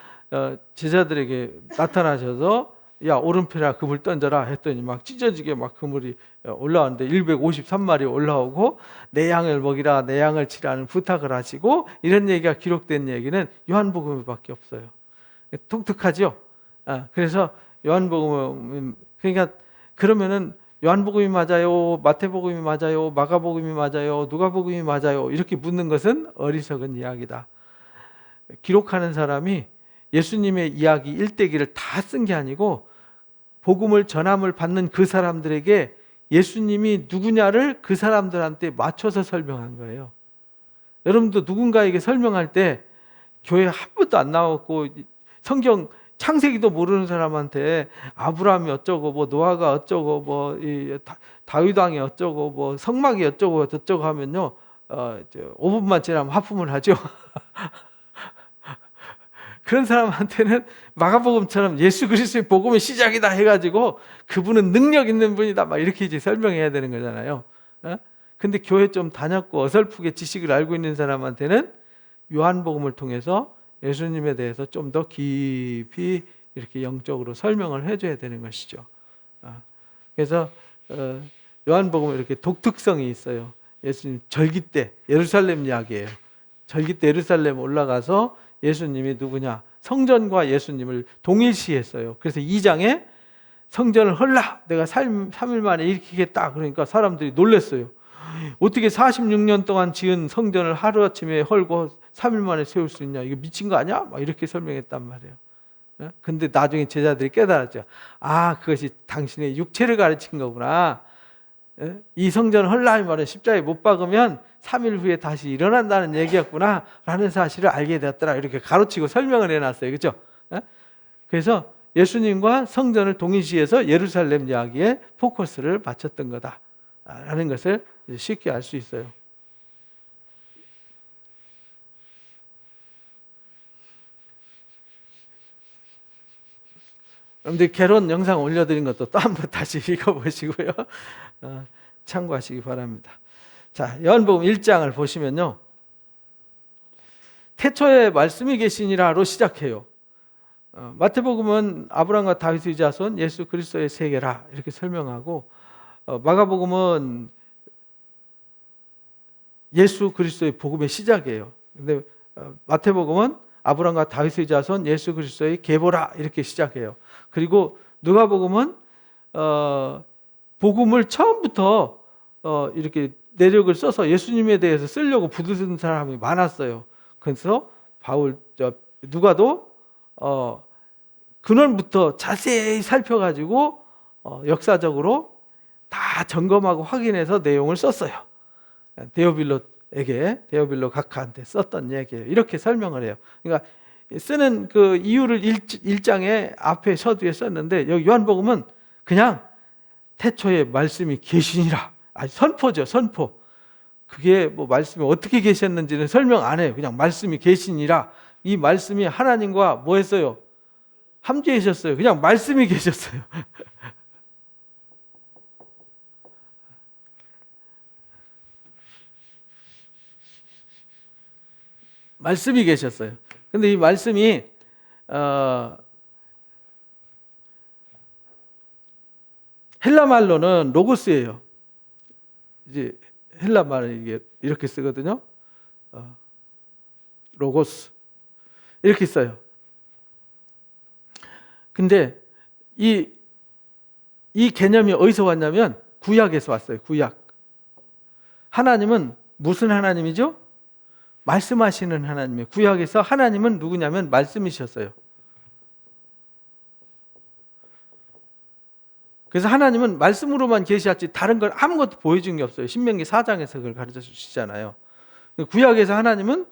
[SPEAKER 1] 제자들에게 나타나셔서 야 오른편에 그물 던져라 했더니 막 찢어지게 막 그물이 올라왔는데 153마리 올라오고 내 양을 먹이라 내 양을 치라는 부탁을 하시고 이런 얘기가 기록된 얘기는 요한복음에밖에 없어요. 독특하죠. 그래서 요한복음 그러니까 그러면은 요한복음이 맞아요, 마태복음이 맞아요, 마가복음이 맞아요, 누가복음이 맞아요 이렇게 묻는 것은 어리석은 이야기다. 기록하는 사람이 예수님의 이야기 일대기를 다 쓴 게 아니고 복음을 전함을 받는 그 사람들에게 예수님이 누구냐를 그 사람들한테 맞춰서 설명한 거예요. 여러분도 누군가에게 설명할 때 교회 한 번도 안 나왔고 성경 창세기도 모르는 사람한테 아브라함이 어쩌고 뭐 노아가 어쩌고 뭐 다윗 왕이 어쩌고 뭐 성막이 어쩌고 저쩌고 하면요 5분만 지나면 하품을 하죠. 그런 사람한테는 마가복음처럼 예수 그리스도의 복음의 시작이다 해가지고 그분은 능력 있는 분이다 막 이렇게 이제 설명해야 되는 거잖아요. 근데 교회 좀 다녔고 어설프게 지식을 알고 있는 사람한테는 요한복음을 통해서 예수님에 대해서 좀 더 깊이 이렇게 영적으로 설명을 해줘야 되는 것이죠. 그래서 요한복음은 이렇게 독특성이 있어요. 예수님 절기 때 예루살렘 이야기예요. 절기 때 예루살렘 올라가서 예수님이 누구냐 성전과 예수님을 동일시했어요. 그래서 2장에 성전을 헐라 내가 3일 만에 일으키겠다 그러니까 사람들이 놀랐어요. 어떻게 46년 동안 지은 성전을 하루아침에 헐고 3일 만에 세울 수 있냐, 이거 미친 거 아니야? 막 이렇게 설명했단 말이에요. 근데 나중에 제자들이 깨달았죠. 그것이 당신의 육체를 가르친 거구나. 이 성전을 헐라이 말해 십자가에 못 박으면 3일 후에 다시 일어난다는 얘기였구나 라는 사실을 알게 되었더라. 이렇게 가로치고 설명을 해놨어요. 그렇죠? 그래서 예수님과 성전을 동일시해서 예루살렘 이야기에 포커스를 맞췄던 거다라는 것을 쉽게 알 수 있어요. 여러분들 개론 영상 올려드린 것도 또 한번 다시 읽어보시고요. 참고하시기 바랍니다. 자, 요한복음 1장을 보시면요. 태초에 말씀이 계시니라로 시작해요. 마태복음은 아브라함과 다윗의 자손 예수 그리스도의 세계라 이렇게 설명하고, 마가복음은 예수 그리스도의 복음의 시작이에요. 근데 마태복음은 아브라함과 다윗의 자손 예수 그리스도의 계보라 이렇게 시작해요. 그리고 누가복음은 복음을 처음부터 이렇게 내력을 써서 예수님에 대해서 쓰려고 부르는 사람이 많았어요. 그래서 누가도 근원부터 자세히 살펴가지고 역사적으로 다 점검하고 확인해서 내용을 썼어요. 데오빌로 각하한테 썼던 얘기예요. 이렇게 설명을 해요. 그러니까 쓰는 그 이유를 1장에 앞에 서두에 썼는데, 여기 요한복음은 그냥 태초에 말씀이 계시니라. 선포죠, 선포. 그게 뭐 말씀이 어떻게 계셨는지는 설명 안 해요. 그냥 말씀이 계시니라. 이 말씀이 하나님과 뭐 했어요? 함께하셨어요. 그냥 말씀이 계셨어요. 말씀이 계셨어요. 근데 이 말씀이 헬라 말로는 로고스예요. 이제 헬라 말을 이게 이렇게 쓰거든요. 로고스 이렇게 써요. 근데 이 개념이 어디서 왔냐면 구약에서 왔어요. 구약. 하나님은 무슨 하나님이죠? 말씀하시는 하나님이에요. 구약에서 하나님은 누구냐면 말씀이셨어요. 그래서 하나님은 말씀으로만 계시했지 다른 걸 아무것도 보여준 게 없어요. 신명기 4장에서 그걸 가르쳐 주시잖아요. 구약에서 하나님은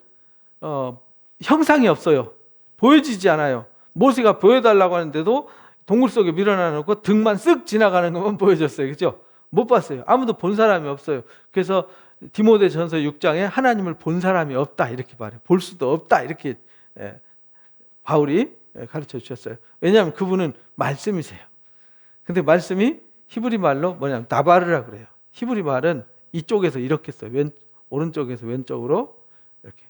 [SPEAKER 1] 형상이 없어요. 보여지지 않아요. 모세가 보여달라고 하는데도 동굴 속에 밀어넣어놓고 등만 쓱 지나가는 것만 보여줬어요. 그렇죠? 못 봤어요. 아무도 본 사람이 없어요. 그래서 디모데전서 6장에 하나님을 본 사람이 없다 이렇게 말해요. 볼 수도 없다 이렇게 바울이 가르쳐 주셨어요. 왜냐하면 그분은 말씀이세요. 근데 말씀이 히브리 말로 뭐냐면 다바르라 그래요. 히브리 말은 이쪽에서 이렇게 써요. 오른쪽에서 왼쪽으로 이렇게.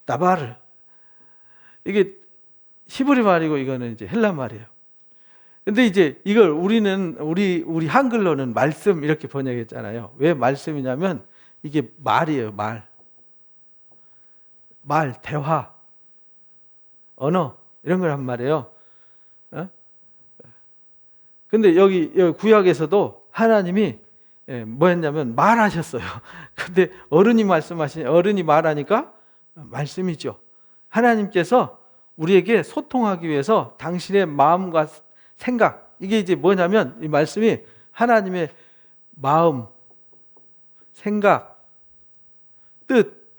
[SPEAKER 1] 다바르. 이게 히브리 말이고 이거는 이제 헬라 말이에요. 근데 이제 이걸 우리 한글로는 말씀 이렇게 번역했잖아요. 왜 말씀이냐면 이게 말이에요, 말. 말, 대화, 언어 이런 걸 한 말이에요. 근데 여기 구약에서도 하나님이 뭐 했냐면 말하셨어요. 근데 어른이 말하니까 말씀이죠. 하나님께서 우리에게 소통하기 위해서 당신의 마음과 생각, 이게 이제 뭐냐면 이 말씀이 하나님의 마음, 생각, 뜻,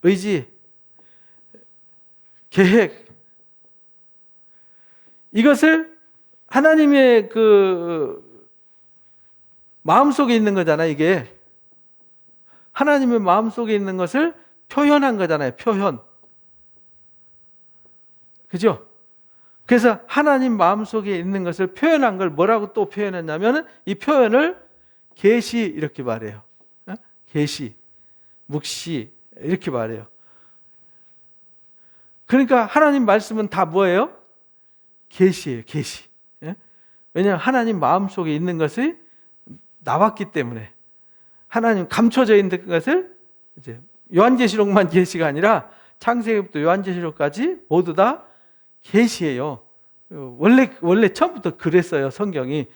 [SPEAKER 1] 의지, 계획, 이것을 하나님의 그 마음속에 있는 거잖아요. 이게 하나님의 마음속에 있는 것을 표현한 거잖아요. 표현. 그죠? 그래서 하나님 마음속에 있는 것을 표현한 걸 뭐라고 또 표현했냐면 이 표현을 계시 이렇게 말해요. 계시, 묵시 이렇게 말해요. 그러니까 하나님 말씀은 다 뭐예요? 계시예요. 계시. 왜냐하면 하나님 마음속에 있는 것이 나왔기 때문에 하나님 감춰져 있는 것을 이제 요한계시록만 계시가 아니라 창세기부터 요한계시록까지 모두 다 계시예요. 원래 처음부터 그랬어요. 성경이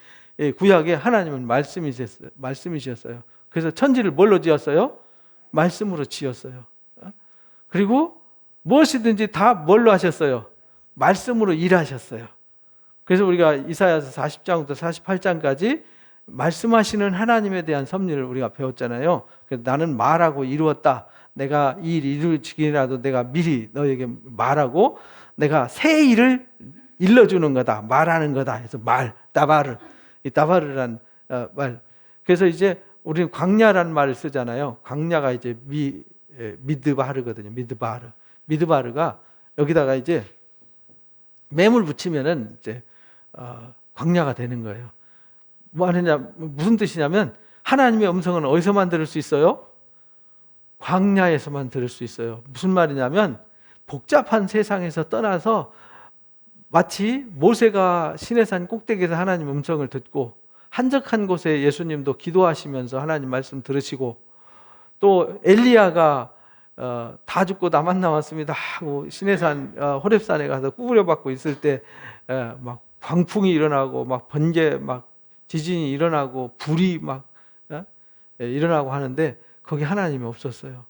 [SPEAKER 1] 구약에 하나님은 말씀이셨어요. 그래서 천지를 뭘로 지었어요? 말씀으로 지었어요. 그리고 무엇이든지 다 뭘로 하셨어요? 말씀으로 일하셨어요. 그래서 우리가 이사야서 40장부터 48장까지 말씀하시는 하나님에 대한 섭리를 우리가 배웠잖아요. 그래서 나는 말하고 이루었다. 내가 이 일이 이루어지기라도 내가 미리 너에게 말하고 내가 새 일을 일러주는 거다. 말하는 거다. 해서 말, 따바르. 이 따바르란 말. 그래서 이제 우리는 광야라는 말을 쓰잖아요. 광야가 이제 미드바르거든요. 미드바르가 여기다가 이제 매물 붙이면은 이제 광야가 되는 거예요. 뭐 하느냐, 무슨 뜻이냐면 하나님의 음성은 어디서만 들을 수 있어요? 광야에서만 들을 수 있어요. 무슨 말이냐면 복잡한 세상에서 떠나서 마치 모세가 시내산 꼭대기에서 하나님 음성을 듣고 한적한 곳에 예수님도 기도하시면서 하나님 말씀 들으시고 또 엘리야가 다 죽고 나만 남았습니다 하고 시내산 호렙산에 가서 구부려받고 있을 때 막 광풍이 일어나고 막 번개 막 지진이 일어나고 불이 막 일어나고 하는데 거기 하나님이 없었어요.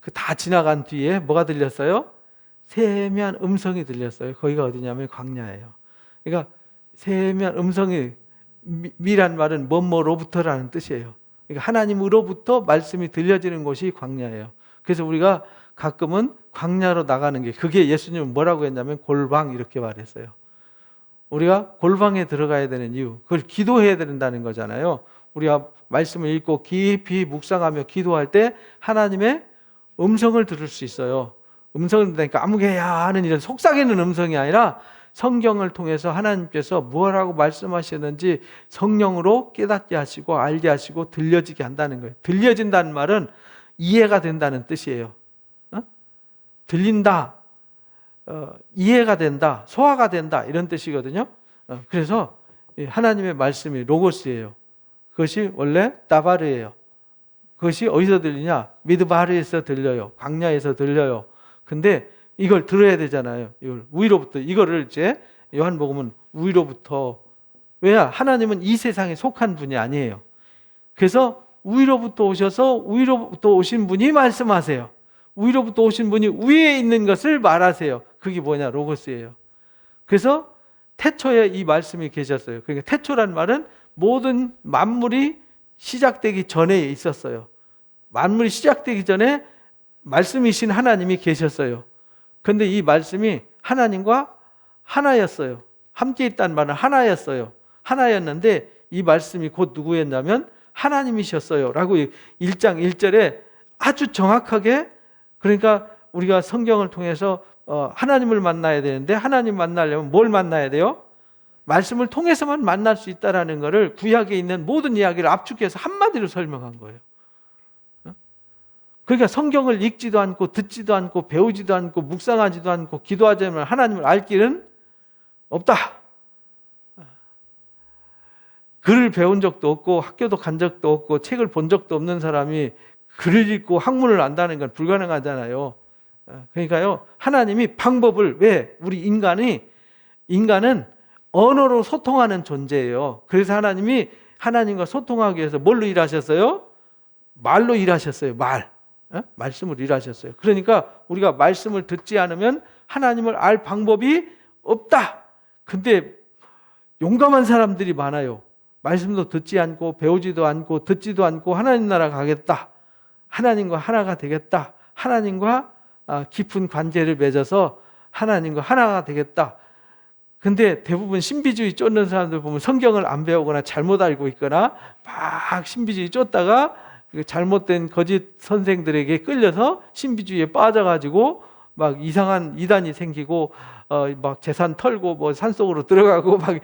[SPEAKER 1] 그 다 지나간 뒤에 뭐가 들렸어요? 세미한 음성이 들렸어요. 거기가 어디냐면 광야예요. 그러니까 세미한 음성이 미란 말은 뭐뭐로부터라는 뜻이에요. 그러니까 하나님으로부터 말씀이 들려지는 곳이 광야예요. 그래서 우리가 가끔은 광야로 나가는 게 그게 예수님은 뭐라고 했냐면 골방 이렇게 말했어요. 우리가 골방에 들어가야 되는 이유, 그걸 기도해야 된다는 거잖아요. 우리가 말씀을 읽고 깊이 묵상하며 기도할 때 하나님의 음성을 들을 수 있어요. 음성을 들으니까 아무개야 하는 이런 속삭이는 음성이 아니라 성경을 통해서 하나님께서 무엇라고 말씀하시는지 성령으로 깨닫게 하시고 알게 하시고 들려지게 한다는 거예요. 들려진다는 말은 이해가 된다는 뜻이에요. 들린다, 이해가 된다, 소화가 된다 이런 뜻이거든요. 그래서 하나님의 말씀이 로고스예요. 그것이 원래 다바르예요. 그것이 어디서 들리냐? 미드바르에서 들려요. 광야에서 들려요. 근데 이걸 들어야 되잖아요. 이걸 위로부터, 이거를 이제 요한복음은 위로부터, 왜냐? 하나님은 이 세상에 속한 분이 아니에요. 그래서 위로부터 오셔서 위로부터 오신 분이 말씀하세요. 위로부터 오신 분이 위에 있는 것을 말하세요. 그게 뭐냐? 로고스예요. 그래서 태초에 이 말씀이 계셨어요. 그러니까 태초란 말은 모든 만물이 시작되기 전에 있었어요. 만물이 시작되기 전에 말씀이신 하나님이 계셨어요. 그런데 이 말씀이 하나님과 하나였어요. 함께 있다는 말은 하나였어요. 하나였는데 이 말씀이 곧 누구였냐면 하나님이셨어요 라고 1장 1절에 아주 정확하게, 그러니까 우리가 성경을 통해서 하나님을 만나야 되는데 하나님 만나려면 뭘 만나야 돼요? 말씀을 통해서만 만날 수 있다는 것을 구약에 있는 모든 이야기를 압축해서 한마디로 설명한 거예요. 그러니까 성경을 읽지도 않고 듣지도 않고 배우지도 않고 묵상하지도 않고 기도하지 않으면 하나님을 알 길은 없다. 글을 배운 적도 없고 학교도 간 적도 없고 책을 본 적도 없는 사람이 글을 읽고 학문을 안다는 건 불가능하잖아요. 그러니까요, 하나님이 방법을, 왜? 우리 인간은 언어로 소통하는 존재예요. 그래서 하나님이 하나님과 소통하기 위해서 뭘로 일하셨어요? 말로 일하셨어요. 말씀을 일하셨어요. 그러니까 우리가 말씀을 듣지 않으면 하나님을 알 방법이 없다. 근데 용감한 사람들이 많아요. 말씀도 듣지 않고 배우지도 않고 듣지도 않고 하나님 나라 가겠다. 하나님과 하나가 되겠다. 하나님과 깊은 관계를 맺어서 하나님과 하나가 되겠다. 근데 대부분 신비주의 쫓는 사람들 보면 성경을 안 배우거나 잘못 알고 있거나 막 신비주의 쫓다가 잘못된 거짓 선생들에게 끌려서 신비주의에 빠져가지고 막 이상한 이단이 생기고 막 재산 털고 뭐 산속으로 들어가고 막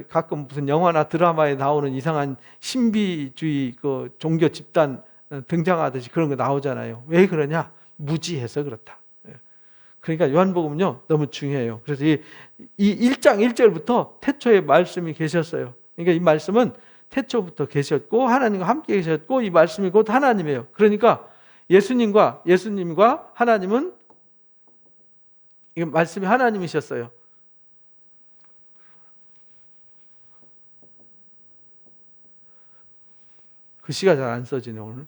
[SPEAKER 1] 가끔 무슨 영화나 드라마에 나오는 이상한 신비주의 그 종교 집단 등장하듯이 그런 거 나오잖아요. 왜 그러냐? 무지해서 그렇다. 그러니까 요한복음은요 너무 중요해요. 그래서 이 1장 1절부터 태초에 말씀이 계셨어요. 그러니까 이 말씀은 태초부터 계셨고 하나님과 함께 계셨고 이 말씀이 곧 하나님이에요. 그러니까 예수님과 하나님은 이 말씀이 하나님이셨어요. 글씨가 잘 안 써지네 오늘.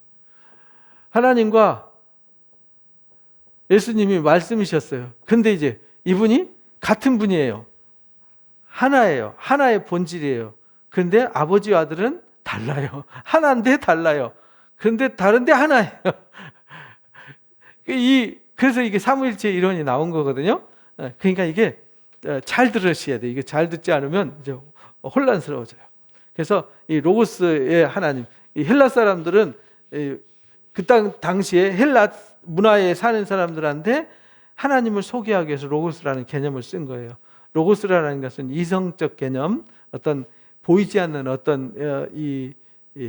[SPEAKER 1] 하나님과 예수님이 말씀이셨어요. 근데 이제 이분이 같은 분이에요. 하나예요. 하나의 본질이에요. 그런데 아버지와 아들은 달라요. 하나인데 달라요. 그런데 다른데 하나예요. 그래서 이게 삼위일체 이론이 나온 거거든요. 그러니까 이게 잘 들으셔야 돼요. 이게 잘 듣지 않으면 이제 혼란스러워져요. 그래서 이 로고스의 하나님, 이 헬라 사람들은 그 당시에 헬라 문화에 사는 사람들한테 하나님을 소개하기 위해서 로고스라는 개념을 쓴 거예요. 로고스라는 것은 이성적 개념, 어떤 보이지 않는 어떤 이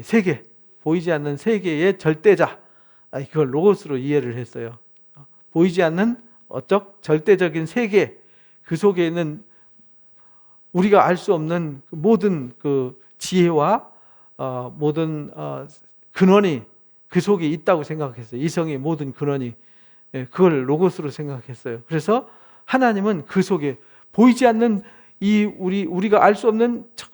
[SPEAKER 1] 세계, 보이지 않는 세계의 절대자, 이걸 로고스로 이해를 했어요. 보이지 않는 어적 절대적인 세계, 그 속에 있는 우리가 알 수 없는 모든 그 지혜와 모든 근원이 그 속에 있다고 생각했어요. 이성의 모든 근원이, 그걸 로고스로 생각했어요. 그래서 하나님은 그 속에 보이지 않는 우리가 알 수 없는 저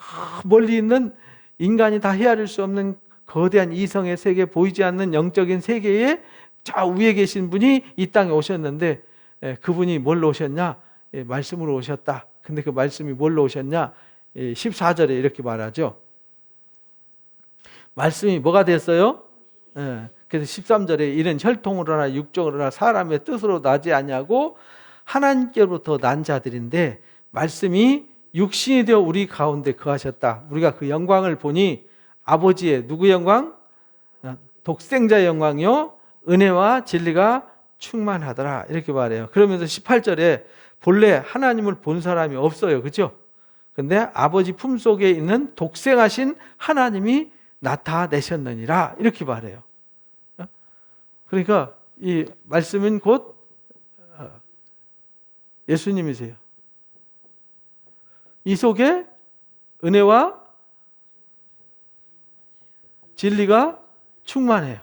[SPEAKER 1] 멀리 있는 인간이 다 헤아릴 수 없는 거대한 이성의 세계, 보이지 않는 영적인 세계에 저 위에 계신 분이 이 땅에 오셨는데, 그분이 뭘로 오셨냐? 말씀으로 오셨다. 근데 그 말씀이 뭘로 오셨냐? 14절에 이렇게 말하죠. 말씀이 뭐가 됐어요? 그래서 13절에 이는 혈통으로나 육정으로나 사람의 뜻으로 나지 아니하고 하나님께로부터 난 자들인데 말씀이 육신이 되어 우리 가운데 거하셨다. 우리가 그 영광을 보니 아버지의 누구 영광? 독생자의 영광이요 은혜와 진리가 충만하더라. 이렇게 말해요. 그러면서 18절에 본래 하나님을 본 사람이 없어요. 그렇죠? 근데 아버지 품속에 있는 독생하신 하나님이 나타내셨느니라. 이렇게 말해요. 그러니까 이 말씀은 곧 예수님이세요. 이 속에 은혜와 진리가 충만해요.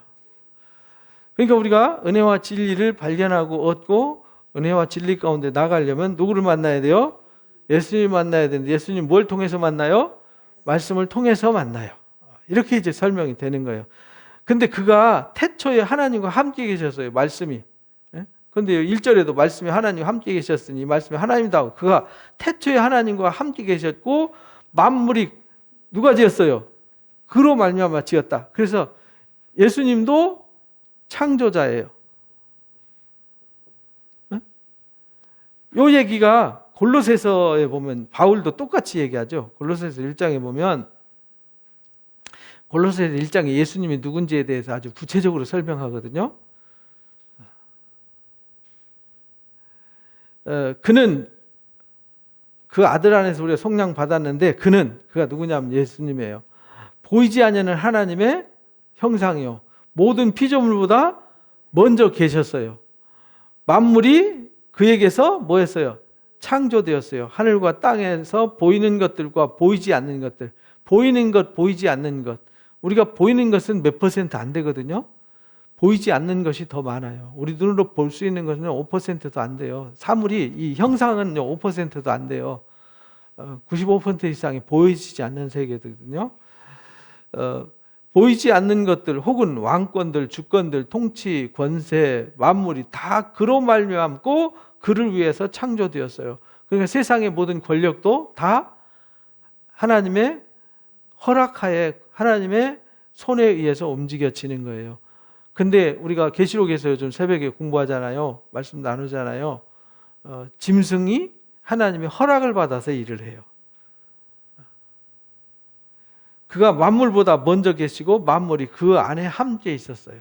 [SPEAKER 1] 그러니까 우리가 은혜와 진리를 발견하고 얻고 은혜와 진리 가운데 나가려면 누구를 만나야 돼요? 예수님 만나야 되는데 예수님 뭘 통해서 만나요? 말씀을 통해서 만나요. 이렇게 이제 설명이 되는 거예요. 근데 그가 태초에 하나님과 함께 계셨어요. 말씀이. 그런데 1절에도 말씀이 하나님과 함께 계셨으니 말씀이 하나님이다. 그가 태초에 하나님과 함께 계셨고 만물이 누가 지었어요? 그로 말미암아 지었다. 그래서 예수님도 창조자예요. 이 얘기가 골로새서에 보면 바울도 똑같이 얘기하죠. 골로새서 1장에 보면 골로새서 1장에 예수님이 누군지에 대해서 아주 구체적으로 설명하거든요. 그는 그 아들 안에서 우리가 속량 받았는데 그가 누구냐면 예수님이에요. 보이지 않는 하나님의 형상이요 모든 피조물보다 먼저 계셨어요. 만물이 그에게서 뭐 했어요? 창조되었어요. 하늘과 땅에서 보이는 것들과 보이지 않는 것들, 보이는 것, 보이지 않는 것. 우리가 보이는 것은 몇 퍼센트 안 되거든요. 보이지 않는 것이 더 많아요. 우리 눈으로 볼 수 있는 것은 5%도 안 돼요. 사물이 이 형상은 5%도 안 돼요. 95% 이상이 보이지 않는 세계거든요. 보이지 않는 것들 혹은 왕권들, 주권들, 통치, 권세, 만물이 다 그로 말미암고 그를 위해서 창조되었어요. 그러니까 세상의 모든 권력도 다 하나님의 허락하에 하나님의 손에 의해서 움직여지는 거예요. 근데 우리가 계시록에서 요즘 새벽에 공부하잖아요. 말씀 나누잖아요. 짐승이 하나님의 허락을 받아서 일을 해요. 그가 만물보다 먼저 계시고 만물이 그 안에 함께 있었어요.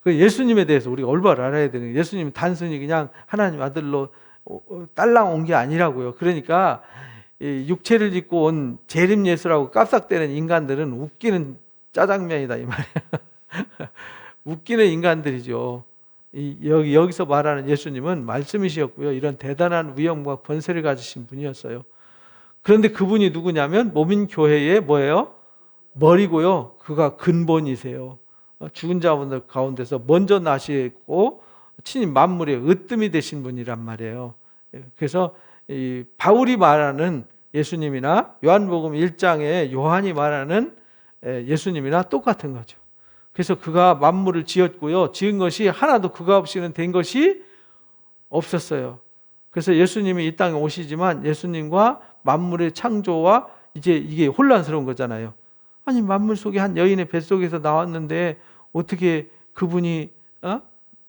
[SPEAKER 1] 그 예수님에 대해서 우리가 올바로 알아야 되는 거예요. 예수님은 단순히 그냥 하나님 아들로 딸랑 온 게 아니라고요. 그러니까 육체를 입고 온 재림 예수라고 깝삭대는 인간들은 웃기는 짜장면이다 이 말이에요. 웃기는 인간들이죠. 여기서 말하는 예수님은 말씀이셨고요. 이런 대단한 위엄과 권세를 가지신 분이었어요. 그런데 그분이 누구냐면 몸인 교회의 뭐예요? 머리고요. 그가 근본이세요. 죽은 자분들 가운데서 먼저 나시고 친히 만물의 으뜸이 되신 분이란 말이에요. 그래서 이 바울이 말하는 예수님이나 요한복음 1장에 요한이 말하는 예수님이나 똑같은 거죠. 그래서 그가 만물을 지었고요. 지은 것이 하나도 그가 없이는 된 것이 없었어요. 그래서 예수님이 이 땅에 오시지만 예수님과 만물의 창조와 이제 이게 혼란스러운 거잖아요. 아니 만물 속에 한 여인의 뱃속에서 나왔는데 어떻게 그분이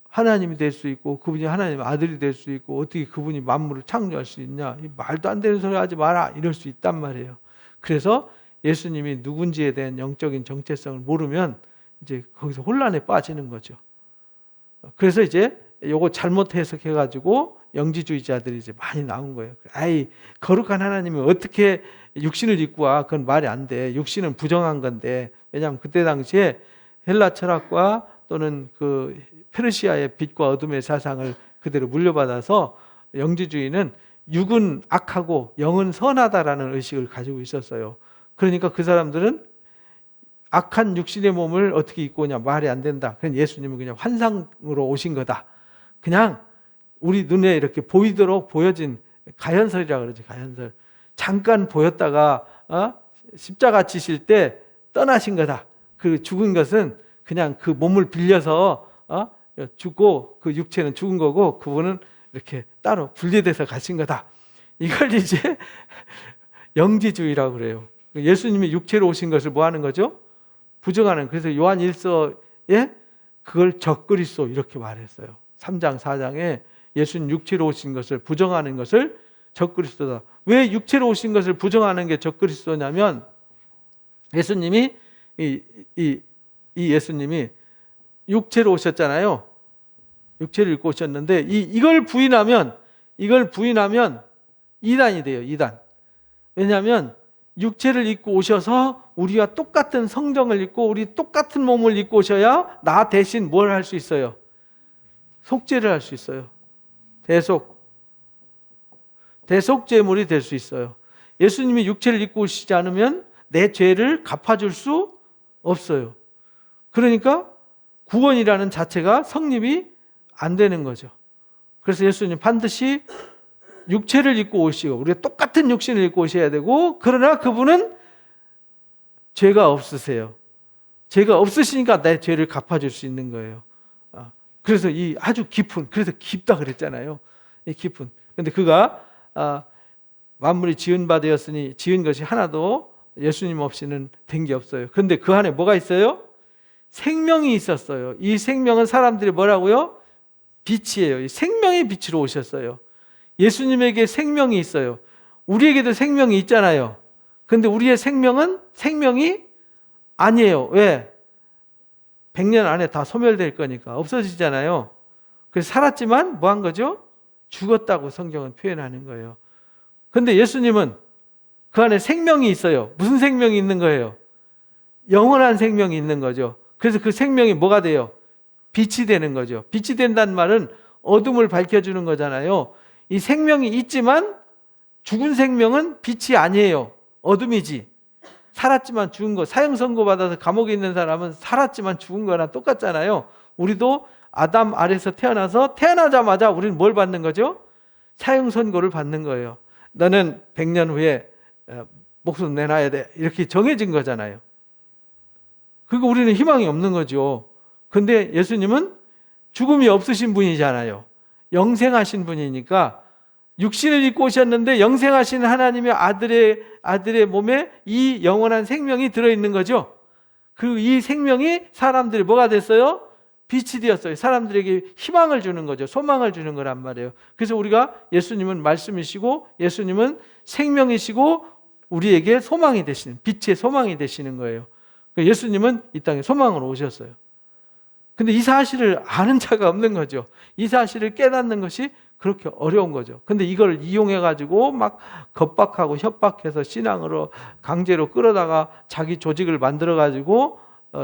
[SPEAKER 1] 하나님이 될 수 있고 그분이 하나님의 아들이 될 수 있고 어떻게 그분이 만물을 창조할 수 있냐, 이 말도 안 되는 소리 하지 마라, 이럴 수 있단 말이에요. 그래서 예수님이 누군지에 대한 영적인 정체성을 모르면 이제 거기서 혼란에 빠지는 거죠. 그래서 이제 요거 잘못 해석해 가지고 영지주의자들이 이제 많이 나온 거예요. 아이, 거룩한 하나님이 어떻게 육신을 입고 와? 그건 말이 안 돼. 육신은 부정한 건데. 왜냐하면 그때 당시에 헬라 철학과 또는 그 페르시아의 빛과 어둠의 사상을 그대로 물려받아서 영지주의는 육은 악하고 영은 선하다라는 의식을 가지고 있었어요. 그러니까 그 사람들은 악한 육신의 몸을 어떻게 입고 오냐, 말이 안 된다. 그냥 예수님은 그냥 환상으로 오신 거다. 그냥 우리 눈에 이렇게 보이도록 보여진 가현설이라 그러지, 가현설. 잠깐 보였다가 십자가 지실 때 떠나신 거다. 그 죽은 것은 그냥 그 몸을 빌려서 죽고 그 육체는 죽은 거고 그분은 이렇게 따로 분리돼서 가신 거다. 이걸 이제 영지주의라고 그래요. 예수님이 육체로 오신 것을 뭐 하는 거죠? 부정하는. 그래서 요한 1서에 그걸 적그리스도 이렇게 말했어요. 3장 4장에 예수님 육체로 오신 것을 부정하는 것을 적그리스도다. 왜 육체로 오신 것을 부정하는 게 적그리스도냐면 예수님이 이 예수님이 육체로 오셨잖아요. 육체를 입고 오셨는데 이걸 부인하면 이단이 돼요. 이단. 왜냐하면 육체를 입고 오셔서 우리와 똑같은 성정을 입고 우리 똑같은 몸을 입고 오셔야 나 대신 뭘 할 수 있어요? 속죄를 할 수 있어요. 대속죄물이 될 수 있어요. 예수님이 육체를 입고 오시지 않으면 내 죄를 갚아줄 수 없어요. 그러니까 구원이라는 자체가 성립이 안 되는 거죠. 그래서 예수님 반드시 육체를 입고 오시고 우리가 똑같은 육신을 입고 오셔야 되고, 그러나 그분은 죄가 없으세요. 죄가 없으시니까 내 죄를 갚아줄 수 있는 거예요. 그래서 이 아주 깊은, 그래서 깊다 그랬잖아요. 이 깊은. 근데 그가 만물이 지은 바 되었으니 지은 것이 하나도 예수님 없이는 된 게 없어요. 그런데 그 안에 뭐가 있어요? 생명이 있었어요. 이 생명은 사람들이 뭐라고요? 빛이에요. 생명의 빛으로 오셨어요. 예수님에게 생명이 있어요. 우리에게도 생명이 있잖아요. 그런데 우리의 생명은 생명이 아니에요. 왜? 100년 안에 다 소멸될 거니까 없어지잖아요. 그래서 살았지만 뭐 한 거죠? 죽었다고 성경은 표현하는 거예요. 그런데 예수님은 그 안에 생명이 있어요. 무슨 생명이 있는 거예요? 영원한 생명이 있는 거죠. 그래서 그 생명이 뭐가 돼요? 빛이 되는 거죠. 빛이 된다는 말은 어둠을 밝혀주는 거잖아요. 이 생명이 있지만 죽은 생명은 빛이 아니에요. 어둠이지. 살았지만 죽은 거, 사형 선고 받아서 감옥에 있는 사람은 살았지만 죽은 거랑 똑같잖아요. 우리도 아담 아래서 태어나서 태어나자마자 우리는 뭘 받는 거죠? 사형 선고를 받는 거예요. 너는 100년 후에 목숨 내놔야 돼. 이렇게 정해진 거잖아요. 그러니까 우리는 희망이 없는 거죠. 근데 예수님은 죽음이 없으신 분이잖아요. 영생하신 분이니까 육신을 입고 오셨는데 영생하신 하나님의 아들의 몸에 이 영원한 생명이 들어있는 거죠. 그리고 이 생명이 사람들이 뭐가 됐어요? 빛이 되었어요. 사람들에게 희망을 주는 거죠. 소망을 주는 거란 말이에요. 그래서 우리가 예수님은 말씀이시고 예수님은 생명이시고 우리에게 소망이 되시는, 빛의 소망이 되시는 거예요. 예수님은 이 땅에 소망으로 오셨어요. 근데 이 사실을 아는 자가 없는 거죠. 이 사실을 깨닫는 것이 그렇게 어려운 거죠. 근데 이걸 이용해가지고 막 겁박하고 협박해서 신앙으로 강제로 끌어다가 자기 조직을 만들어가지고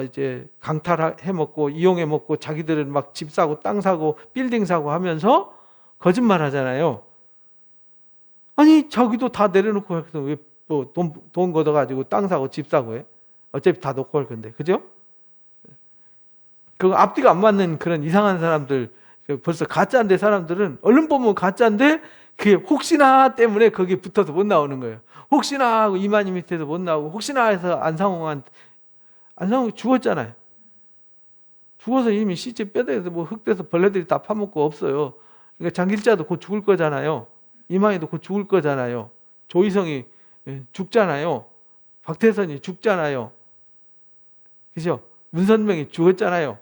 [SPEAKER 1] 이제 강탈해먹고 이용해먹고 자기들은 막 집 사고 땅 사고 빌딩 사고 하면서 거짓말 하잖아요. 아니 자기도 다 내려놓고 해서 왜 또 돈 걷어가지고 땅 사고 집 사고 해? 어차피 다 놓고 할 건데, 그죠? 그 앞뒤가 안 맞는 그런 이상한 사람들, 벌써 가짜인데 사람들은 얼른 보면 가짜인데 그게 혹시나 때문에 거기에 붙어서 못 나오는 거예요. 혹시나 하고 이만희 밑에서 못 나오고 혹시나 해서 안상홍 죽었잖아요. 죽어서 이미 시체 뼈대에서 뭐 흙대서 벌레들이 다 파먹고 없어요. 그러니까 장길자도 곧 죽을 거잖아요. 이망희도 곧 죽을 거잖아요. 조희성이 죽잖아요. 박태선이 죽잖아요. 그죠? 문선명이 죽었잖아요.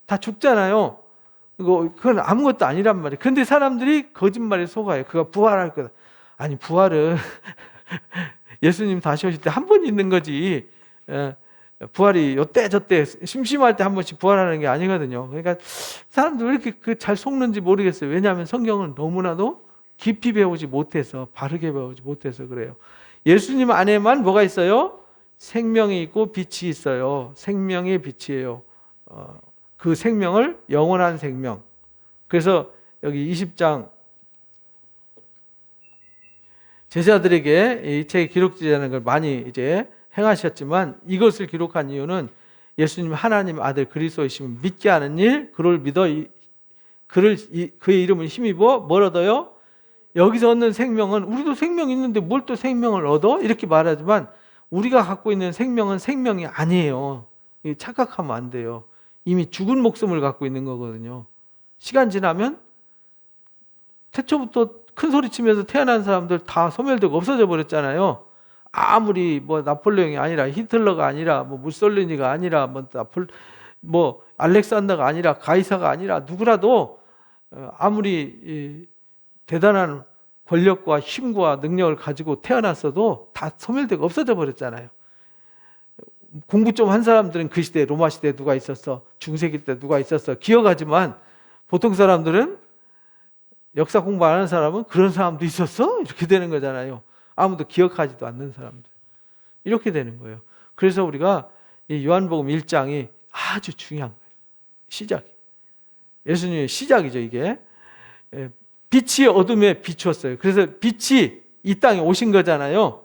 [SPEAKER 1] 다 죽잖아요. 그건 아무것도 아니란 말이에요. 근데 사람들이 거짓말에 속아요. 그가 부활할 거다. 아니, 부활은 예수님 다시 오실 때 한 번 있는 거지. 부활이 요때 저때 심심할 때 한 번씩 부활하는 게 아니거든요. 그러니까 사람들 왜 이렇게 잘 속는지 모르겠어요. 왜냐하면 성경을 너무나도 깊이 배우지 못해서, 바르게 배우지 못해서 그래요. 예수님 안에만 뭐가 있어요? 생명이 있고 빛이 있어요. 생명의 빛이에요. 그 생명을 영원한 생명. 그래서 여기 20장 제자들에게 이 책에 기록되는 걸 많이 이제 행하셨지만, 이것을 기록한 이유는 예수님 하나님 아들 그리스도이심을 믿게 하는 일, 그를 믿어 그의 이름을 힘입어 뭘 얻어요? 여기서 얻는 생명은, 우리도 생명이 있는데 뭘 또 생명을 얻어? 이렇게 말하지만 우리가 갖고 있는 생명은 생명이 아니에요. 착각하면 안 돼요. 이미 죽은 목숨을 갖고 있는 거거든요. 시간 지나면 태초부터 큰 소리 치면서 태어난 사람들 다 소멸되고 없어져 버렸잖아요. 아무리 뭐 나폴레옹이 아니라, 히틀러가 아니라, 뭐 무솔리니가 아니라, 뭐 알렉산더가 아니라, 가이사가 아니라 누구라도 아무리 대단한 권력과 힘과 능력을 가지고 태어났어도 다 소멸되고 없어져 버렸잖아요. 공부 좀 한 사람들은 그 시대, 로마 시대에 누가 있었어, 중세기 때 누가 있었어 기억하지만, 보통 사람들은, 역사 공부 안 하는 사람은 그런 사람도 있었어? 이렇게 되는 거잖아요. 아무도 기억하지도 않는 사람들. 이렇게 되는 거예요. 그래서 우리가 이 요한복음 1장이 아주 중요한 거예요. 시작. 예수님의 시작이죠, 이게. 빛이 어둠에 비추었어요. 그래서 빛이 이 땅에 오신 거잖아요.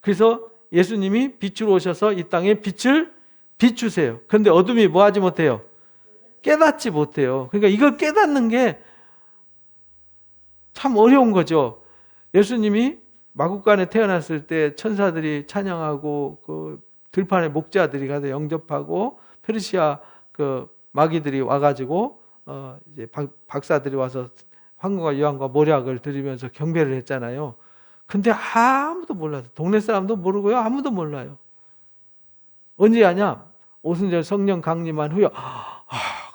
[SPEAKER 1] 그래서 예수님이 빛으로 오셔서 이 땅에 빛을 비추세요. 그런데 어둠이 뭐 하지 못해요? 깨닫지 못해요. 그러니까 이걸 깨닫는 게 참 어려운 거죠. 예수님이 마국간에 태어났을 때 천사들이 찬양하고, 그 들판에 목자들이 가서 영접하고, 페르시아 그 마귀들이 와가지고 이제 박사들이 와서 황금과 유황과 모략을 드리면서 경배를 했잖아요. 근데 아무도 몰라요. 동네 사람도 모르고요. 아무도 몰라요. 언제 하냐? 오순절 성령 강림한 후에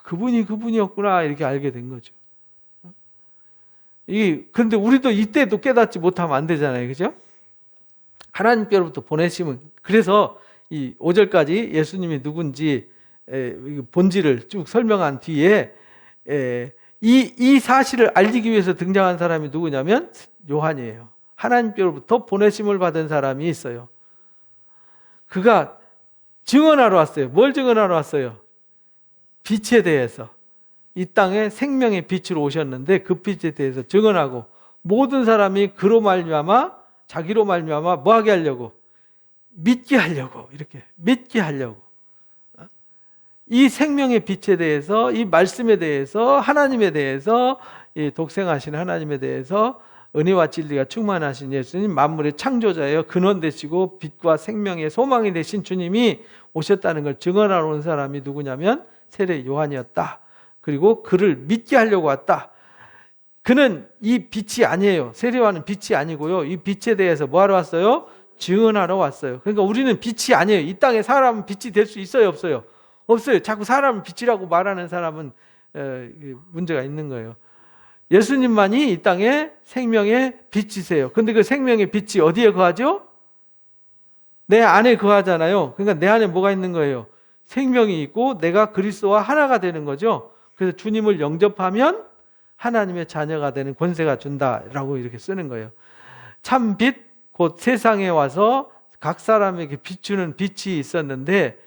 [SPEAKER 1] 그분이 그분이었구나 이렇게 알게 된 거죠. 근데 우리도 이때도 깨닫지 못하면 안 되잖아요. 그죠? 하나님께로부터 보내심은, 그래서 이 5절까지 예수님이 누군지 본질을 쭉 설명한 뒤에 이 사실을 알리기 위해서 등장한 사람이 누구냐면 요한이에요. 하나님께로부터 보내심을 받은 사람이 있어요. 그가 증언하러 왔어요. 뭘 증언하러 왔어요? 빛에 대해서. 이 땅에 생명의 빛으로 오셨는데 그 빛에 대해서 증언하고, 모든 사람이 그로 말미암아, 자기로 말미암아 뭐 하게 하려고? 믿게 하려고. 이렇게 믿게 하려고. 이 생명의 빛에 대해서, 이 말씀에 대해서, 하나님에 대해서, 이 독생하신 하나님에 대해서, 은혜와 진리가 충만하신 예수님, 만물의 창조자예요. 근원 되시고 빛과 생명의 소망이 되신 주님이 오셨다는 걸 증언하러 온 사람이 누구냐면 세례 요한이었다. 그리고 그를 믿게 하려고 왔다. 그는 이 빛이 아니에요. 세례 요한은 빛이 아니고요. 이 빛에 대해서 뭐 하러 왔어요? 증언하러 왔어요. 그러니까 우리는 빛이 아니에요. 이 땅에 사람은 빛이 될 수 있어요? 없어요? 없어요. 자꾸 사람을 빛이라고 말하는 사람은 문제가 있는 거예요. 예수님만이 이 땅에 생명의 빛이세요. 근데 그 생명의 빛이 어디에 거하죠? 내 안에 거하잖아요. 그러니까 내 안에 뭐가 있는 거예요? 생명이 있고 내가 그리스도와 하나가 되는 거죠. 그래서 주님을 영접하면 하나님의 자녀가 되는 권세가 준다라고 이렇게 쓰는 거예요. 참 빛, 곧 세상에 와서 각 사람에게 비추는 빛이 있었는데,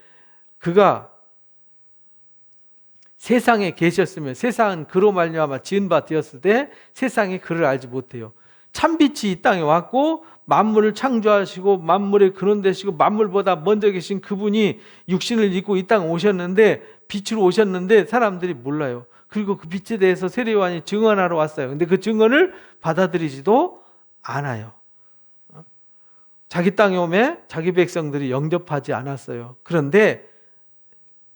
[SPEAKER 1] 그가 세상에 계셨으면, 세상은 그로 말미암아 지은 바 되었을 때 세상이 그를 알지 못해요. 참빛이 이 땅에 왔고 만물을 창조하시고 만물의 근원 되시고 만물보다 먼저 계신 그분이 육신을 입고 이 땅에 오셨는데, 빛으로 오셨는데 사람들이 몰라요. 그리고 그 빛에 대해서 세례 요한이 증언하러 왔어요. 근데 그 증언을 받아들이지도 않아요. 자기 땅에 오매 자기 백성들이 영접하지 않았어요. 그런데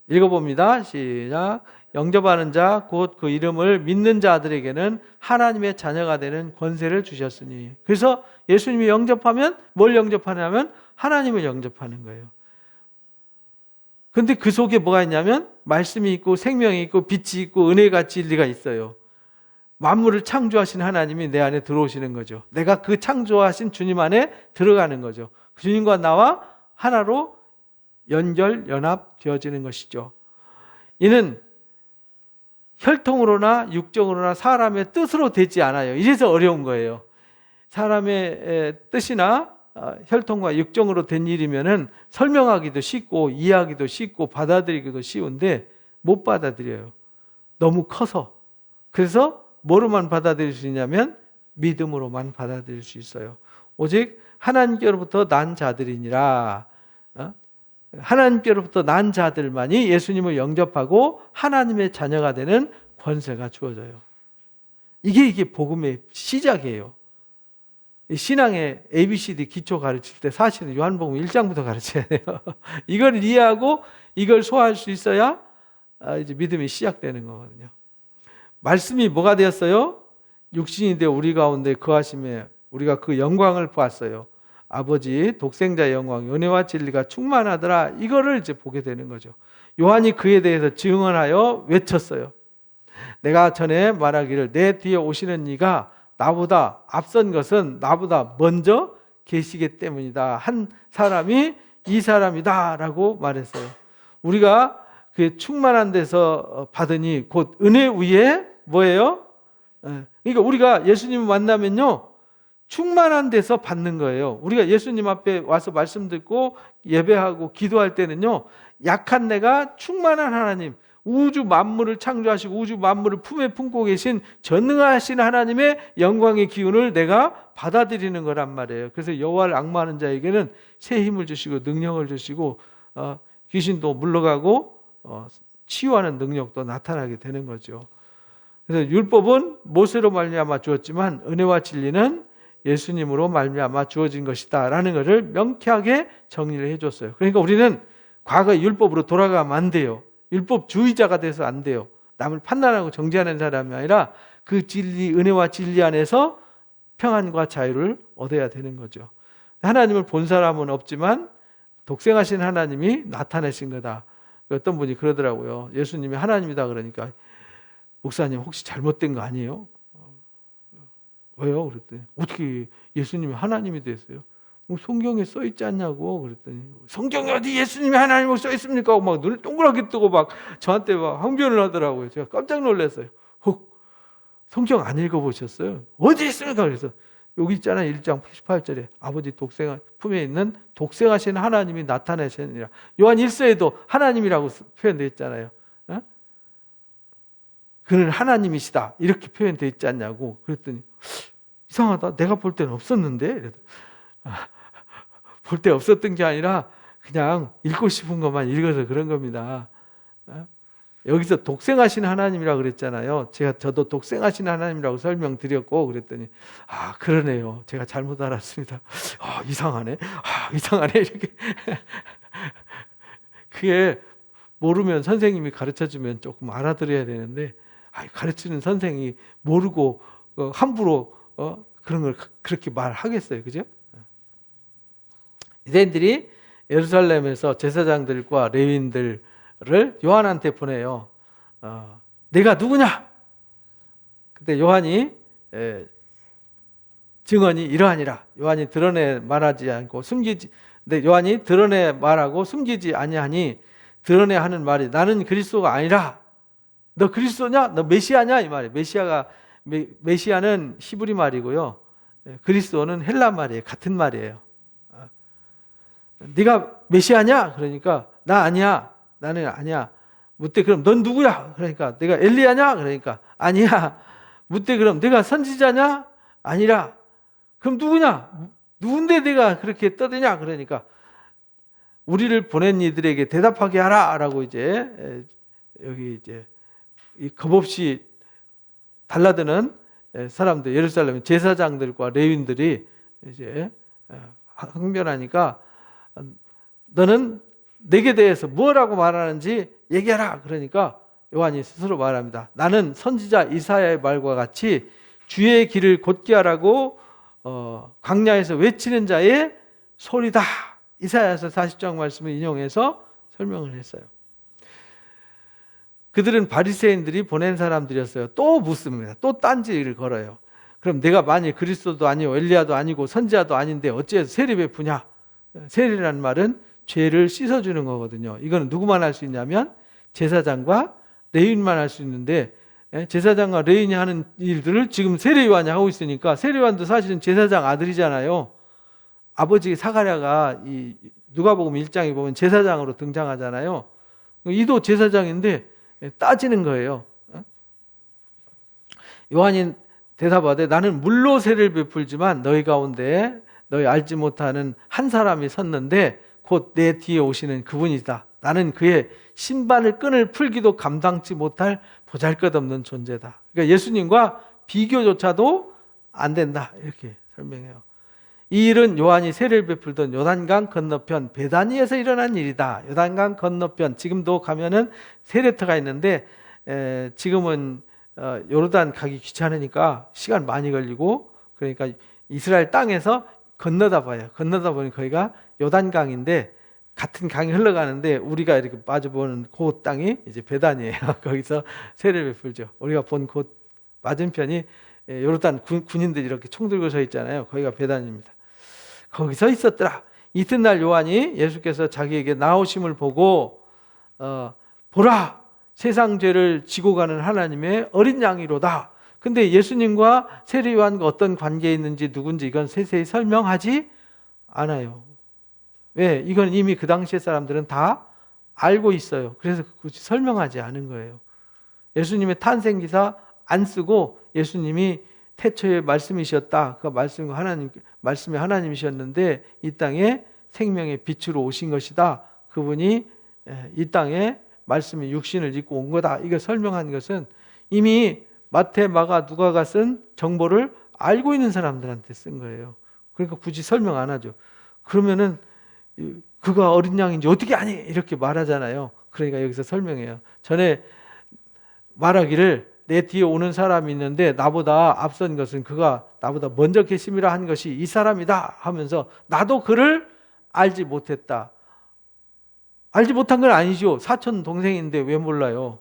[SPEAKER 1] 읽어봅니다. 시작. 영접하는 자 곧 그 이름을 믿는 자들에게는 하나님의 자녀가 되는 권세를 주셨으니. 그래서 예수님이 영접하면 뭘 영접하냐면 하나님을 영접하는 거예요. 근데 그 속에 뭐가 있냐면 말씀이 있고 생명이 있고 빛이 있고 은혜가 진리가 있어요. 만물을 창조하신 하나님이 내 안에 들어오시는 거죠. 내가 그 창조하신 주님 안에 들어가는 거죠. 주님과 나와 하나로 연합되어지는 것이죠. 이는 혈통으로나 육정으로나 사람의 뜻으로 되지 않아요. 이래서 어려운 거예요. 사람의 뜻이나 혈통과 육정으로 된 일이면은 설명하기도 쉽고 이해하기도 쉽고 받아들이기도 쉬운데 못 받아들여요. 너무 커서. 그래서 뭐로만 받아들일 수 있냐면 믿음으로만 받아들일 수 있어요. 오직 하나님께로부터 난 자들이니라. 하나님께로부터 난 자들만이 예수님을 영접하고 하나님의 자녀가 되는 권세가 주어져요. 이게 복음의 시작이에요. 신앙의 ABCD 기초 가르칠 때 사실은 요한복음 1장부터 가르쳐야 돼요. 이걸 이해하고 이걸 소화할 수 있어야 이제 믿음이 시작되는 거거든요. 말씀이 뭐가 되었어요? 육신이 되어 우리 가운데 거하심에 우리가 그 영광을 보았어요. 아버지 독생자의 영광 은혜와 진리가 충만하더라. 이거를 이제 보게 되는 거죠. 요한이 그에 대해서 증언하여 외쳤어요. 내가 전에 말하기를 내 뒤에 오시는 이가 나보다 앞선 것은 나보다 먼저 계시기 때문이다. 한 사람이 이 사람이다 라고 말했어요. 우리가 그 충만한 데서 받으니 곧 은혜 위에 뭐예요? 그러니까 우리가 예수님을 만나면요 충만한 데서 받는 거예요. 우리가 예수님 앞에 와서 말씀 듣고 예배하고 기도할 때는요 약한 내가 충만한 하나님, 우주 만물을 창조하시고 우주 만물을 품에 품고 계신 전능하신 하나님의 영광의 기운을 내가 받아들이는 거란 말이에요. 그래서 여호와를 앙마하는 자에게는 새 힘을 주시고 능력을 주시고 귀신도 물러가고 치유하는 능력도 나타나게 되는 거죠. 그래서 율법은 모세로 말미암아 주었지만 은혜와 진리는 예수님으로 말미암아 주어진 것이다 라는 것을 명쾌하게 정리를 해줬어요. 그러니까 우리는 과거의 율법으로 돌아가면 안 돼요. 율법주의자가 돼서 안 돼요. 남을 판단하고 정죄하는 사람이 아니라 그 진리, 은혜와 진리 안에서 평안과 자유를 얻어야 되는 거죠. 하나님을 본 사람은 없지만 독생하신 하나님이 나타내신 거다. 어떤 분이 그러더라고요. 예수님이 하나님이다 그러니까 목사님 혹시 잘못된 거 아니에요? 왜요? 그랬더니 어떻게 예수님이 하나님이 됐어요? 성경에 써 있지 않냐고 그랬더니 성경에 어디 예수님이 하나님으로 써 있습니까? 하고 막 눈을 동그랗게 뜨고 막 저한테 막 항변을 하더라고요. 제가 깜짝 놀랐어요. 성경 안 읽어보셨어요? 어디 있습니까? 그래서 여기 있잖아요. 1장 88절에 아버지 독생 품에 있는 독생하신 하나님이 나타내시니라. 요한 1서에도 하나님이라고 표현되어 있잖아요. 그는 하나님이시다 이렇게 표현되어 있지 않냐고 그랬더니 이상하다. 내가 볼 때는 없었는데 볼 때 없었던 게 아니라 그냥 읽고 싶은 것만 읽어서 그런 겁니다. 여기서 독생하신 하나님이라고 그랬잖아요. 저도 독생하신 하나님이라고 설명드렸고 그랬더니 그러네요. 제가 잘못 알았습니다. 이상하네. 이상하네 이렇게 그게 모르면 선생님이 가르쳐주면 조금 알아들어야 되는데 가르치는 선생이 모르고 함부로 그런 걸 그렇게 말하겠어요. 그죠? 유대인들이 예루살렘에서 제사장들과 레위인들을 요한한테 보내요. 내가 누구냐? 그때 요한이 증언이 이러하니라. 요한이 드러내 말하지 않고 숨기지. 근데 요한이 드러내 말하고 숨기지 아니하니 드러내 하는 말이 나는 그리스도가 아니라 너 그리스도냐? 너 메시아냐? 이 말이에요. 메시아는 히브리 말이고요. 그리스도는 헬라 말이에요. 같은 말이에요. 네가 메시아냐? 그러니까 나 아니야. 나는 아니야. 묻되 그럼 넌 누구야? 그러니까 내가 엘리야냐? 그러니까 아니야. 묻되 그럼 내가 선지자냐? 아니라. 그럼 누구냐? 누군데 내가 그렇게 떠드냐? 그러니까 우리를 보낸 이들에게 대답하게 하라라고 이제 여기 이제 겁없이 달라드는 사람들 예루살렘 제사장들과 레위인들이 이제 항변하니까 너는 내게 대해서 뭐라고 말하는지 얘기하라. 그러니까 요한이 스스로 말합니다. 나는 선지자 이사야의 말과 같이 주의 길을 곧게 하라고 광야에서 외치는 자의 소리다. 이사야서 40장 말씀을 인용해서 설명을 했어요. 그들은 바리새인들이 보낸 사람들이었어요. 또 묻습니다. 또 딴지를 걸어요. 그럼 내가 만일 그리스도도 아니고 엘리야도 아니고 선지자도 아닌데 어째서 세례 베푸냐? 세례라는 말은 죄를 씻어주는 거거든요. 이거는 누구만 할 수 있냐면 제사장과 레위인만 할 수 있는데, 제사장과 레위인이 하는 일들을 지금 세례요한이 하고 있으니까, 세례요한도 사실은 제사장 아들이잖아요. 아버지 사가랴가 이 누가복음 1장에 보면 제사장으로 등장하잖아요. 이도 제사장인데 따지는 거예요. 요한이 대답하되 나는 물로 세례를 베풀지만 너희 가운데 너희 알지 못하는 한 사람이 섰는데 곧 내 뒤에 오시는 그분이다. 나는 그의 신발을 끈을 풀기도 감당치 못할 보잘것없는 존재다. 그러니까 예수님과 비교조차도 안 된다. 이렇게 설명해요. 이 일은 요한이 세례를 베풀던 요단강 건너편 베다니에서 일어난 일이다. 요단강 건너편, 지금도 가면은 세례터가 있는데 지금은 요르단 가기 귀찮으니까 시간 많이 걸리고, 그러니까 이스라엘 땅에서 건너다 봐요. 건너다 보니 거기가 요단강인데 같은 강이 흘러가는데 우리가 이렇게 마주보는 그 땅이 이제 베단이에요. 거기서 세례를 베풀죠. 우리가 본 곳 맞은편이 요르단 군인들이 이렇게 총 들고 서 있잖아요. 거기가 베단입니다. 거기서 있었더라. 이튿날 요한이 예수께서 자기에게 나오심을 보고 보라, 세상 죄를 지고 가는 하나님의 어린 양이로다. 근데 예수님과 세례 요한과 어떤 관계에 있는지 누군지 이건 세세히 설명하지 않아요. 왜? 이건 이미 그 당시의 사람들은 다 알고 있어요. 그래서 굳이 설명하지 않은 거예요. 예수님의 탄생기사 안 쓰고 예수님이 태초에 말씀이셨다. 그 말씀이 하나님이셨는데 이 땅에 생명의 빛으로 오신 것이다. 그분이 이 땅에 말씀이 육신을 입고 온 거다. 이거 설명한 것은 이미 마태, 마가, 누가가 쓴 정보를 알고 있는 사람들한테 쓴 거예요. 그러니까 굳이 설명 안 하죠. 그러면은 그가 어린 양인지 어떻게 아니? 이렇게 말하잖아요. 그러니까 여기서 설명해요. 전에 말하기를 내 뒤에 오는 사람이 있는데 나보다 앞선 것은 그가 나보다 먼저 계심이라 한 것이 이 사람이다 하면서 나도 그를 알지 못했다. 알지 못한 건 아니죠. 사촌 동생인데 왜 몰라요?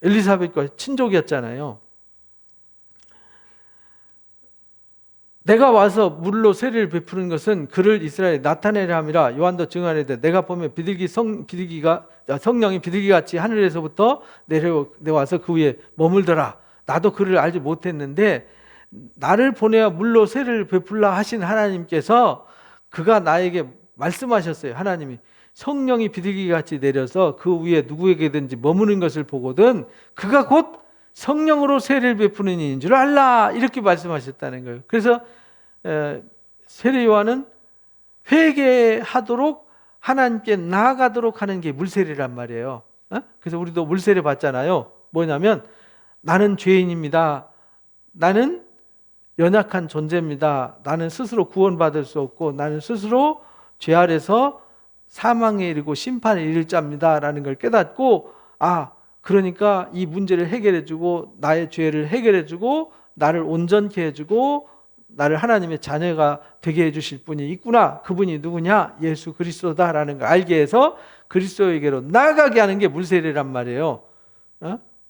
[SPEAKER 1] 엘리사벳과 친족이었잖아요. 내가 와서 물로 세례를 베푸는 것은 그를 이스라엘에 나타내려 함이라. 요한도 증언하되 내가 보면 성령이 비둘기같이 하늘에서부터 내려와서 그 위에 머물더라. 나도 그를 알지 못했는데 나를 보내어 물로 세례를 베풀라 하신 하나님께서 그가 나에게 말씀하셨어요. 하나님이 성령이 비둘기같이 내려서 그 위에 누구에게든지 머무는 것을 보거든 그가 곧 성령으로 세례를 베푸는 이인 줄 알라. 이렇게 말씀하셨다는 거예요. 그래서 세례 요한은 회개하도록 하나님께 나아가도록 하는 게 물세례란 말이에요. 그래서 우리도 물세례 받잖아요. 뭐냐면 나는 죄인입니다. 나는 연약한 존재입니다. 나는 스스로 구원받을 수 없고 나는 스스로 죄 아래서 사망에 이르고 심판에 이를 자입니다 라는 걸 깨닫고, 그러니까 이 문제를 해결해주고 나의 죄를 해결해주고 나를 온전케 해주고 나를 하나님의 자녀가 되게 해주실 분이 있구나. 그분이 누구냐? 예수 그리스도다라는 걸 알게 해서 그리스도에게로 나아가게 하는 게 물세례란 말이에요.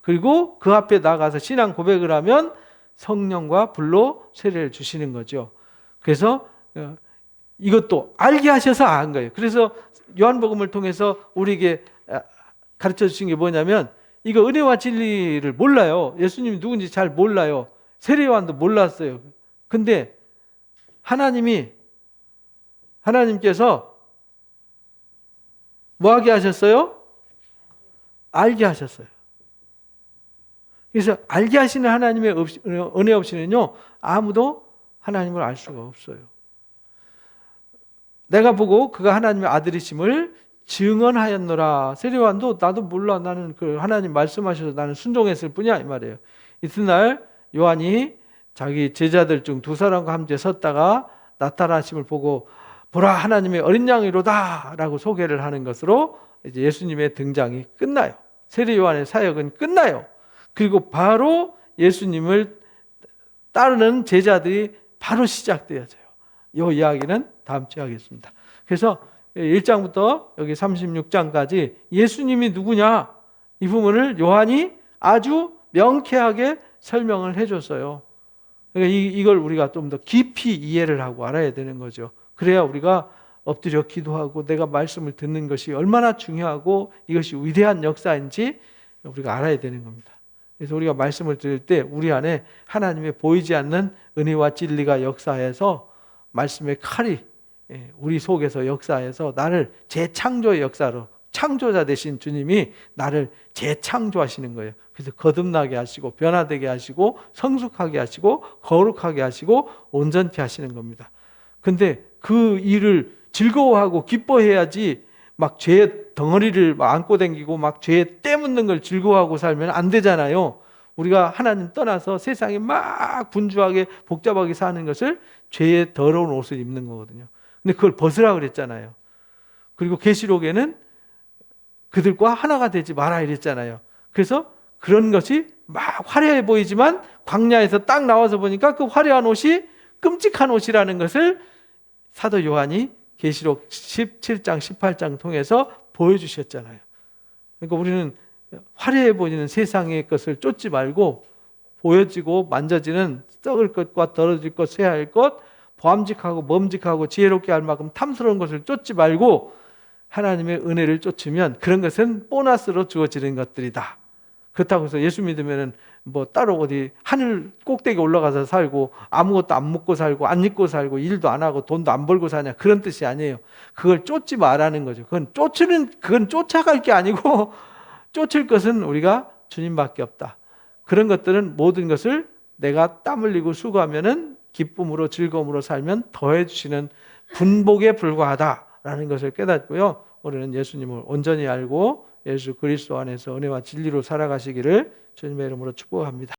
[SPEAKER 1] 그리고 그 앞에 나가서 신앙 고백을 하면 성령과 불로 세례를 주시는 거죠. 그래서 이것도 알게 하셔서 안 거예요. 그래서 요한복음을 통해서 우리에게 가르쳐 주신 게 뭐냐면 이거 은혜와 진리를 몰라요. 예수님이 누군지 잘 몰라요. 세례 요한도 몰랐어요. 근데 하나님께서 뭐 하게 하셨어요? 알게 하셨어요. 그래서 알게 하시는 하나님의 은혜 없이는요 아무도 하나님을 알 수가 없어요. 내가 보고 그가 하나님의 아들이심을 증언하였노라. 세례 요한도 나도 몰라. 나는 그 하나님 말씀하셔서 나는 순종했을 뿐이야 이 말이에요. 이튿날 요한이 자기 제자들 중 두 사람과 함께 섰다가 나타나심을 보고 보라 하나님의 어린 양이로다 라고 소개를 하는 것으로 이제 예수님의 등장이 끝나요. 세례 요한의 사역은 끝나요. 그리고 바로 예수님을 따르는 제자들이 바로 시작되어져요. 이 이야기는 다음 주에 하겠습니다. 그래서 1장부터 여기 36장까지 예수님이 누구냐, 이 부분을 요한이 아주 명쾌하게 설명을 해줬어요. 그러니까 이걸 우리가 좀 더 깊이 이해를 하고 알아야 되는 거죠. 그래야 우리가 엎드려 기도하고 내가 말씀을 듣는 것이 얼마나 중요하고 이것이 위대한 역사인지 우리가 알아야 되는 겁니다. 그래서 우리가 말씀을 들을 때 우리 안에 하나님의 보이지 않는 은혜와 진리가 역사해서 말씀의 칼이 우리 속에서 역사해서 나를 재창조의 역사로, 창조자 되신 주님이 나를 재창조하시는 거예요. 그래서 거듭나게 하시고 변화되게 하시고 성숙하게 하시고 거룩하게 하시고 온전케 하시는 겁니다. 근데 그 일을 즐거워하고 기뻐해야지 막 죄의 덩어리를 막 안고 다니고 막 죄에 때묻는 걸 즐거워하고 살면 안 되잖아요. 우리가 하나님 떠나서 세상에 막 분주하게 복잡하게 사는 것을 죄의 더러운 옷을 입는 거거든요. 근데 그걸 벗으라 그랬잖아요. 그리고 계시록에는 그들과 하나가 되지 마라 이랬잖아요. 그래서 그런 것이 막 화려해 보이지만 광야에서 딱 나와서 보니까 그 화려한 옷이 끔찍한 옷이라는 것을 사도 요한이 계시록 17장, 18장 통해서 보여주셨잖아요. 그러니까 우리는 화려해 보이는 세상의 것을 쫓지 말고 보여지고 만져지는 썩을 것과 더러질 것, 쇠할 것, 보암직하고 멈직하고 지혜롭게 할 만큼 탐스러운 것을 쫓지 말고 하나님의 은혜를 쫓으면 그런 것은 보너스로 주어지는 것들이다. 그렇다고 해서 예수 믿으면 뭐 따로 어디 하늘 꼭대기 올라가서 살고 아무것도 안 먹고 살고 안 입고 살고 일도 안 하고 돈도 안 벌고 사냐, 그런 뜻이 아니에요. 그걸 쫓지 말라는 거죠. 그건 쫓아갈 게 아니고 쫓을 것은 우리가 주님밖에 없다. 그런 것들은 모든 것을 내가 땀 흘리고 수고하면은 기쁨으로 즐거움으로 살면 더해 주시는 분복에 불과하다라는 것을 깨닫고요. 우리는 예수님을 온전히 알고 예수 그리스도 안에서 은혜와 진리로 살아가시기를 주님의 이름으로 축복합니다.